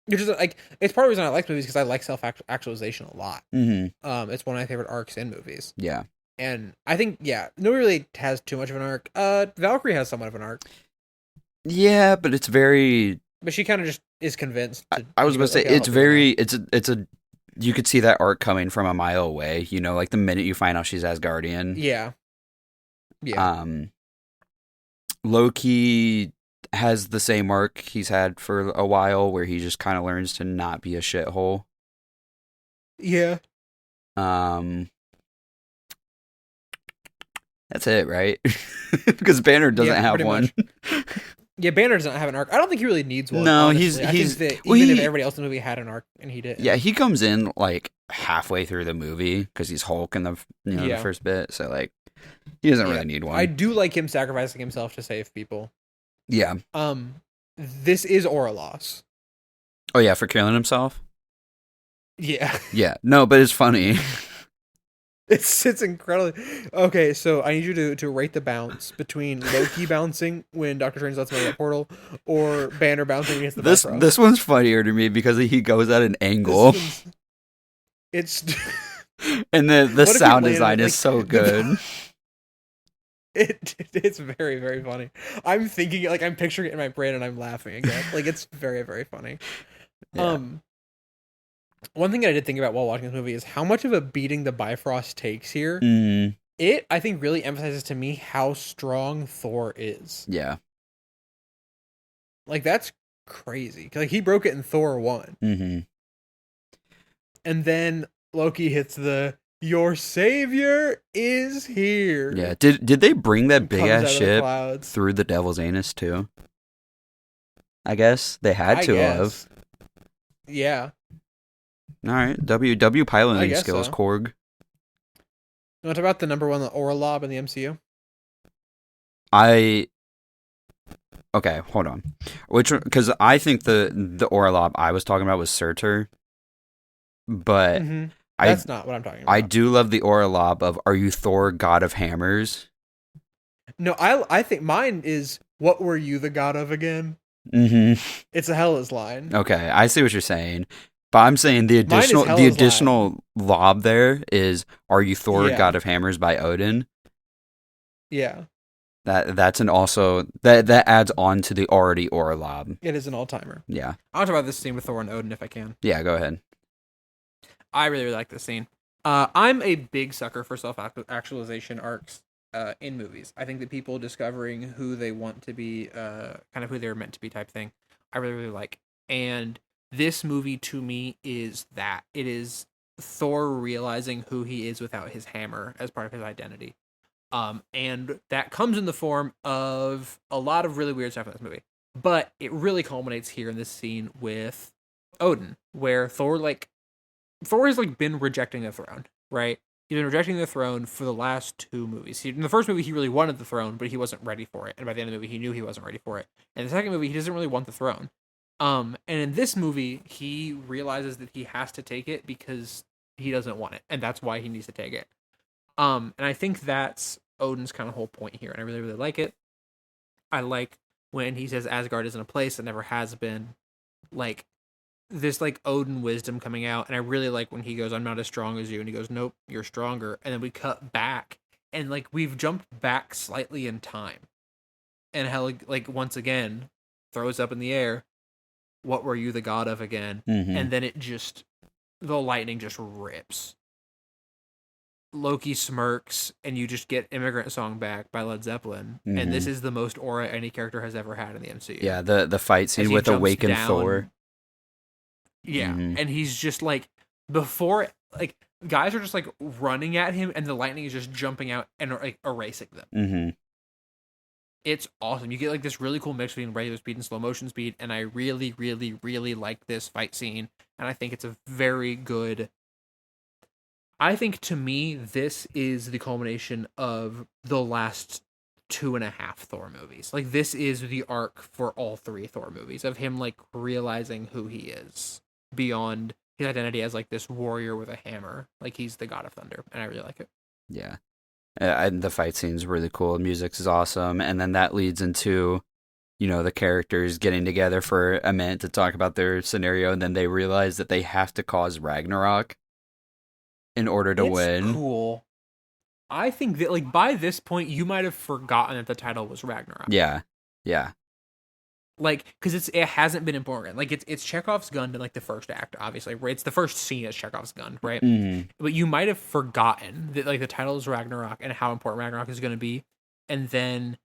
Which is like it's part of the reason I like movies because I like self-actualization a lot. Mm-hmm. It's one of my favorite arcs in movies. Yeah. And I think nobody really has too much of an arc. Valkyrie has somewhat of an arc, Yeah, but it's very. but she kind of just is convinced. I was going to say "Okay, I'll it's help you very. It's a. You could see that arc coming from a mile away. You know, like the minute you find out she's Asgardian. Yeah. Yeah. Loki has the same arc he's had for a while, where he just kind of learns to not be a shithole. Yeah. That's it, right? Because Banner doesn't Yeah, have pretty one. Yeah, Banner doesn't have an arc. I don't think he really needs one. No, honestly. I he's- think that well, even if he- everybody else in the movie had an arc and he did. Yeah, he comes in like halfway through the movie because he's Hulk in the the Yeah. first bit, so like he doesn't Yeah. really need one. I do like him sacrificing himself to save people. Yeah. This is aura loss. Oh yeah, for killing himself. Yeah. Yeah. No, but it's funny. It's incredibly okay. So I need you to rate the bounce between Loki bouncing when Doctor Strange lets him out of that portal, or Banner bouncing against the bifrost. This one's funnier to me because he goes at an angle, It's and the What if he sound landed, design like, is so the- good. it's very, very funny. I'm thinking like I'm picturing it in my brain and I'm laughing again. Like it's very, very funny. Yeah. One thing that I did think about while watching this movie is how much of a beating the Bifrost takes here. Mm, It, I think, really emphasizes to me how strong Thor is. yeah. Like that's crazy. Like he broke it in Thor 1. Mm-hmm. And then Loki hits the "Your savior is Yeah. here" Did they bring that and big comes ass out of the ship clouds. through the Devil's Anus too? I guess they had I to have. guess. Yeah, All right. W I piloting guess skills, so. Korg. What about the number one, the Orlob in the MCU? I okay. Hold on. Which because I think the Orlob I was talking about was Surtur, but Mm-hmm. I That's not what I'm talking I about. do love the Orlob of "Are you Thor, God of Hammers?" No, I think mine is "What were you the god of again?" Mm-hmm. It's a Hela's line. Okay, I see what you're saying, but I'm saying Mine is the Hela's line. additional lob there is "Are you Thor, Yeah, God of Hammers?" by Odin. yeah. That's an also that adds on to the already Orlob. It is an all timer. Yeah, I want to talk about this scene with Thor and Odin if I can. yeah. Go ahead. I really, really like this scene. I'm a big sucker for self actualization arcs in movies. I think that people discovering who they want to be, kind of who they're meant to be type thing, I really, really like. And this movie to me is that. It is Thor realizing who he is without his hammer as part of his identity. And that comes in the form of a lot of really weird stuff in this movie. But it really culminates here in this scene with Odin, where Thor has like been rejecting the throne, right? He's been rejecting the throne for the last two movies. In the first movie, he really wanted the throne, but he wasn't ready for it. And by the end of the movie, he knew he wasn't ready for it. And the second movie, he doesn't really want the throne. And in this movie, he realizes that he has to take it because he doesn't want it, and that's why he needs to take it. And I think that's Odin's kind of whole point here, and I really, really like it. I like when he says Asgard isn't a place, it never has been. Like this like Odin wisdom coming out, and I really like when he goes, "I'm not as strong as you," and he goes, "Nope, you're stronger." And then we cut back, and like we've jumped back slightly in time, and Hela like once again throws up in the air, "What were you the god of again?" Mm-hmm. And then it just the lightning just rips. Loki smirks, and you just get "Immigrant Song" back by Led Zeppelin, and Mm-hmm. this is the most aura any character has ever had in the MCU. Yeah, the fight As scene he with jumps Awakened Thor. down, yeah, Mm-hmm. and he's just like before, like guys are just like running at him, and the lightning is just jumping out and like erasing them. Mm-hmm. It's awesome. You get like this really cool mix between regular speed and slow motion speed, and I really, really, really like this fight scene, and I think it's a very good. I think to me, this is the culmination of the last 2.5 Thor movies. Like this is the arc for all three Thor movies of him like realizing who he is beyond his identity as like this warrior with a hammer. Like he's the god of thunder, and I really like it. Yeah, and the fight scene's really cool. The music is awesome, and then that leads into the characters getting together for a minute to talk about their scenario, and then they realize that they have to cause Ragnarok in order to It's win. cool. I think that like by this point you might have forgotten that the title was Ragnarok. Yeah, yeah. Like because it hasn't been important. Like it's Chekhov's gun in like the first act, obviously. Right? It's the first scene is Chekhov's gun, right? Mm-hmm. But you might have forgotten that like the title is Ragnarok and how important Ragnarok is going to be, and then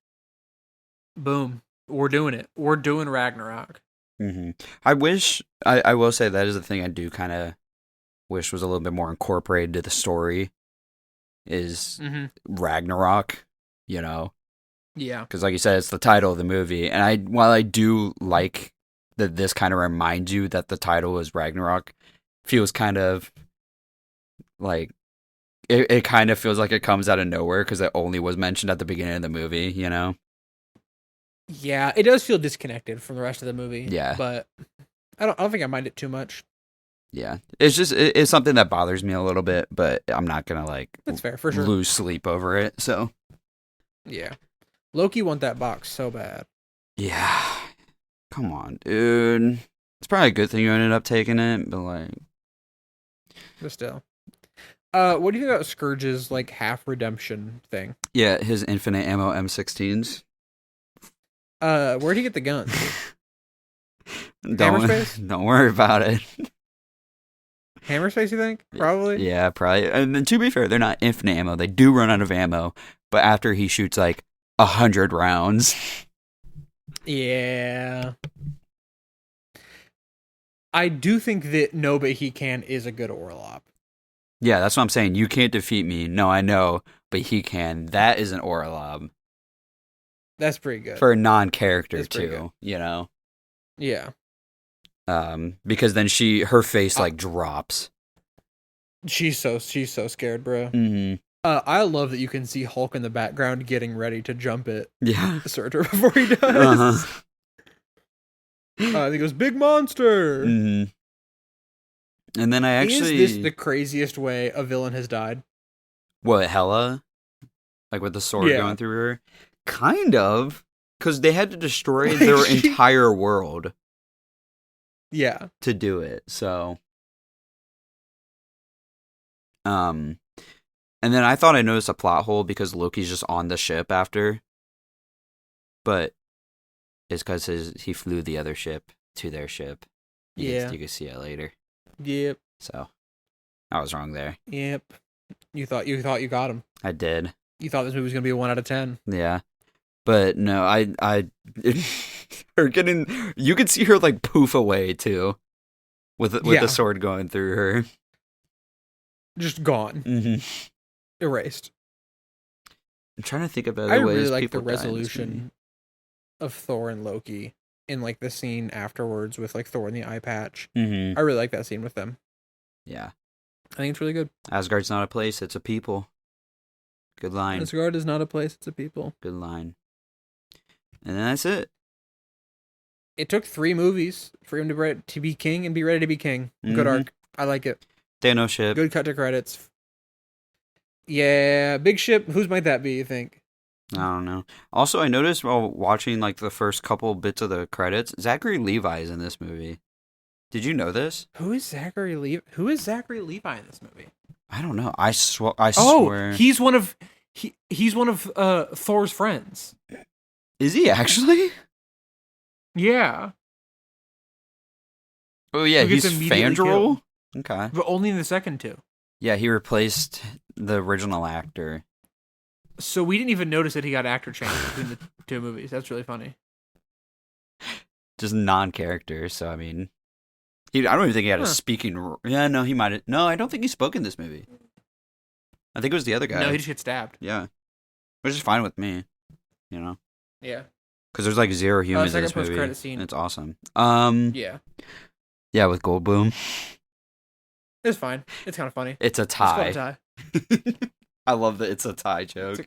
boom, we're doing it. We're doing Ragnarok. Mm-hmm. I wish I will say that is the thing I do kind of wish was a little bit more incorporated to the story is Mm-hmm. Ragnarok, Yeah. because like you said, it's the title of the movie, and while I do like that this kind of reminds you that the title is Ragnarok, feels kind of like it kind of feels like it comes out of nowhere because it only was mentioned at the beginning of the movie. Yeah, it does feel disconnected from the rest of the movie. Yeah. But I don't think I mind it too much. Yeah, it's just it's something that bothers me a little bit, but I'm not gonna like That's fair for sure. lose sleep over it. So Yeah. Loki want that box so bad. yeah, come on, dude. It's probably a good thing you ended up taking it, but like, But still. What do you think about Scourge's like half redemption thing? yeah, his infinite ammo M16s. Where'd he get the gun? Don't Hammerspace? don't worry about it. Hammerspace, you think? Probably. Yeah, probably. And then to be fair, they're not infinite ammo. They do run out of ammo, but after he shoots like 100 rounds. Yeah. I do think that No But He Can is a good Orlop. Yeah, that's what I'm saying. You can't defeat me. No, I know, but he can. That is an aura lob That's pretty good. for a non-character That's pretty good. too. You know, Yeah. because then her face Uh, like drops. she's so scared, bro. Mm-hmm. I love that you can see Hulk in the background getting ready to jump at Yeah. Surtur before he does. Uh-huh. He goes, "Big monster." Mm-hmm. And then I actually Is this the craziest way a villain has died? what Hela, like with the sword Yeah. going through her, kind of, because they had to destroy Like, their entire world Yeah. to do it. So, and then I thought I noticed a plot hole because Loki's just on the ship after, but it's because he flew the other ship to their ship. You can see it later. Yep. So, I was wrong there. Yep. You thought you got him. I did. You thought this movie was gonna be a 1 out of 10. Yeah. But no, her getting, you could see her like poof away too, with the sword going through her. Just gone. Mm-hmm. Erased. I'm trying to think of other I ways really like the people die in this movie. resolution of Thor and Loki in like the scene afterwards with like Thor and the eye patch. Mm-hmm. I really like that scene with them. Yeah. I think it's really good. Asgard's not a place, it's a people. Good line. Asgard is not a place, it's a people. Good line. And then that's it. It took 3 movies for him to be king and be ready to be king. Good arc. I like it. Thanos ship. Good cut to credits. Yeah, big ship. Whose might that be, you think? I don't know. Also, I noticed while watching like the first couple bits of the credits, Zachary Levi is in this movie. Did you know this? Who is Zachary Levi in this movie? I don't know. I swear. He's one of Thor's friends. Is he actually? Yeah. Oh yeah, Who he's gets immediately Fandral. killed. Okay. But only in the second 2. Yeah, he replaced the original actor. So we didn't even notice that he got actor change between the 2 movies. That's really funny. Just non-character. So I mean, I don't even think he had a speaking. Yeah, no, he might. No, I don't think he spoke in this movie. I think it was the other guy. No, he just gets stabbed. Yeah, which is fine with me. You know. Yeah. Because there's like 0 humans in this movie. Post-credit scene. And it's awesome. Yeah. Yeah, with Goldblum. It's fine. It's kind of funny. It's a It's called a tie. tie. I love that it's a tie joke.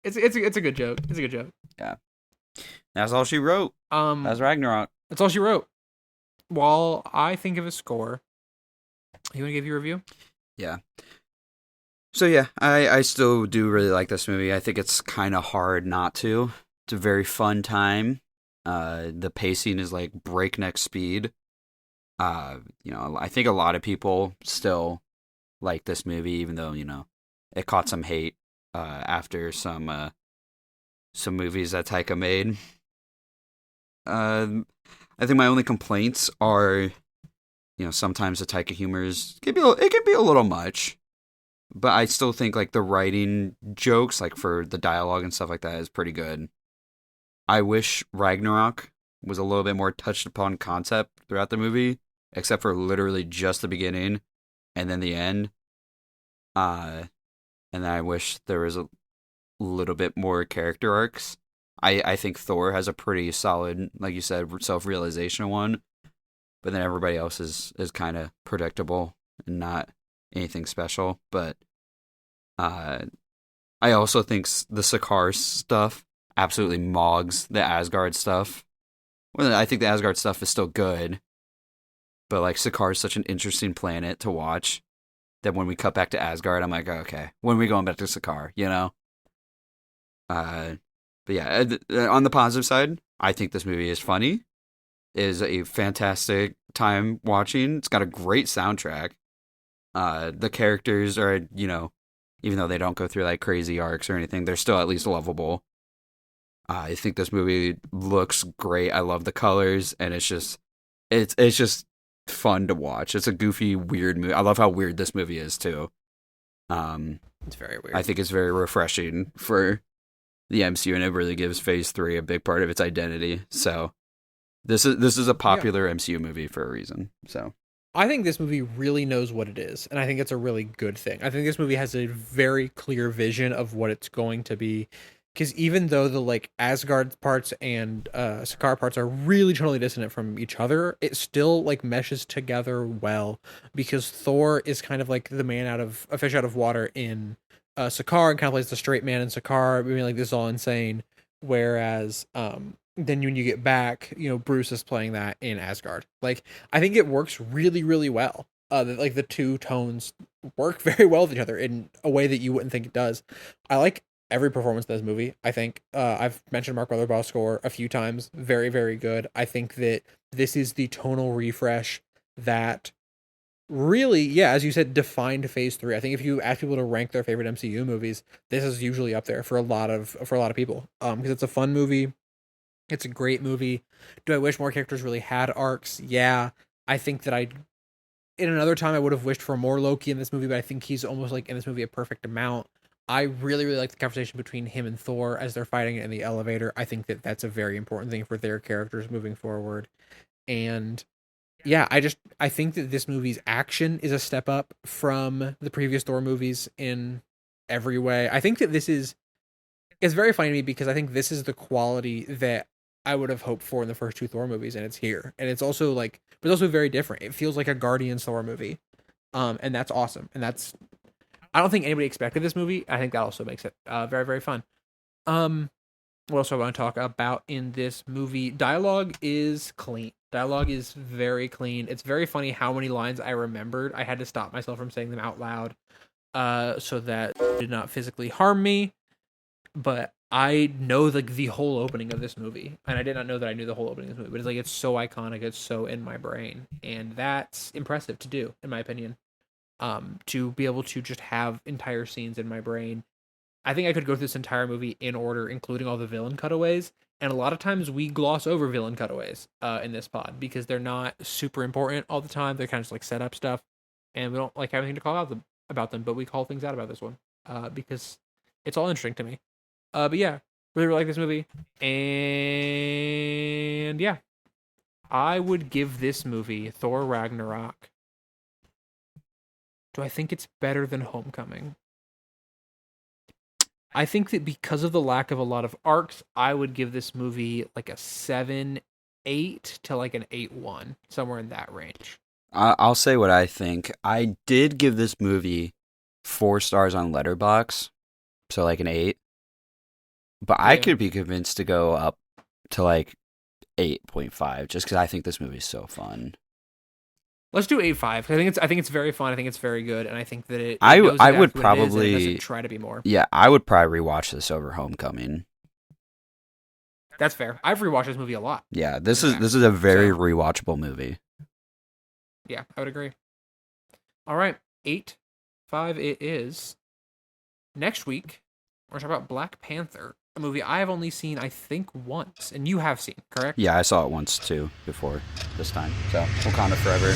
It's a good joke. It's a good joke. Yeah. That's all she wrote. That's Ragnarok. That's all she wrote. While I think of a score, you want to give your review? Yeah. So yeah, I still do really like this movie. I think it's kind of hard not to. It's a very fun time. The pacing is like breakneck speed. I think a lot of people still like this movie, even though, it caught some hate after some movies that Taika made. I think my only complaints are, sometimes the Taika humor can be a little much, but I still think like the writing jokes, like for the dialogue and stuff like that, is pretty good. I wish Ragnarok was a little bit more touched upon concept throughout the movie, except for literally just the beginning and then the end. And then I wish there was a little bit more character arcs. I think Thor has a pretty solid, like you said, self-realization one, but then everybody else is kind of predictable and not anything special. But I also think the Sakaar stuff absolutely mogs the Asgard stuff. Well, I think the Asgard stuff is still good, but like Sakaar is such an interesting planet to watch that when we cut back to Asgard, I'm like, oh, okay, when are we going back to Sakaar? But yeah, on the positive side, I think this movie is funny. It is a fantastic time watching. It's got a great soundtrack. The characters are, even though they don't go through like crazy arcs or anything, they're still at least lovable. I think this movie looks great. I love the colors, and it's just fun to watch. It's a goofy, weird movie. I love how weird this movie is too. It's very weird. I think it's very refreshing for the MCU, and it really gives Phase 3 a big part of its identity. So this is a popular MCU movie for a reason. So I think this movie really knows what it is, and I think it's a really good thing. I think this movie has a very clear vision of what it's going to be. Because even though the like Asgard parts and Sakaar parts are really totally dissonant from each other, it still like meshes together well. Because Thor is kind of like the man out of a fish out of water in Sakaar, and kind of plays the straight man in Sakaar, being like this is all insane. Whereas then when you get back, Bruce is playing that in Asgard. Like I think it works really really well. Like the two tones work very well with each other in a way that you wouldn't think it does. I like every performance in this movie. I think I've mentioned Mark Weatherball's score a few times. Very, very good. I think that this is the tonal refresh that really, yeah, as you said, defined Phase 3. I think if you ask people to rank their favorite MCU movies, this is usually up there for a lot of people. Because it's a fun movie. It's a great movie. Do I wish more characters really had arcs? Yeah. I think that in another time I would have wished for more Loki in this movie, but I think he's almost like in this movie a perfect amount. I really, really like the conversation between him and Thor as they're fighting in the elevator. I think that that's a very important thing for their characters moving forward. And yeah, I think that this movie's action is a step up from the previous Thor movies in every way. I think that it's very funny to me because I think this is the quality that I would have hoped for in the first two Thor movies, and it's here. And it's also but it's also very different. It feels like a Guardians Thor movie. And that's awesome. And I don't think anybody expected this movie. I think that also makes it very, very fun. What else do I want to talk about in this movie? Dialogue is clean. Dialogue is very clean. It's very funny how many lines I remembered. I had to stop myself from saying them out loud so that it did not physically harm me. But I know the whole opening of this movie. And I did not know that I knew the whole opening of this movie. But it's so iconic. It's so in my brain. And that's impressive to do, in my opinion. To be able to just have entire scenes in my brain. I think I could go through this entire movie in order, including all the villain cutaways. And a lot of times we gloss over villain cutaways in this pod because they're not super important all the time. They're kind of just like set up stuff. And we don't like have anything to call out about them, but we call things out about this one because it's all interesting to me. But yeah, really, really like this movie. And yeah, I would give this movie, Thor Ragnarok. Do I think it's better than Homecoming? I think that because of the lack of a lot of arcs, I would give this movie like a 7-8 to like an 8-1, somewhere in that range. I'll say what I think. I did give this movie 4 stars on Letterboxd, so like an 8. But I could be convinced to go up to like 8.5 just because I think this movie is so fun. Let's do 8.5. I think it's very fun. I think it's very good, and I think that it I knows exactly would what it is, and probably it doesn't try to be more. Yeah, I would probably rewatch this over Homecoming. That's fair. I've rewatched this movie a lot. Yeah, this is a very rewatchable movie. Yeah, I would agree. All right, 8.5 it is. Next week, we're talking about Black Panther, a movie I have only seen, I think, once, and you have seen, correct? Yeah, I saw it once too before this time, so Wakanda forever.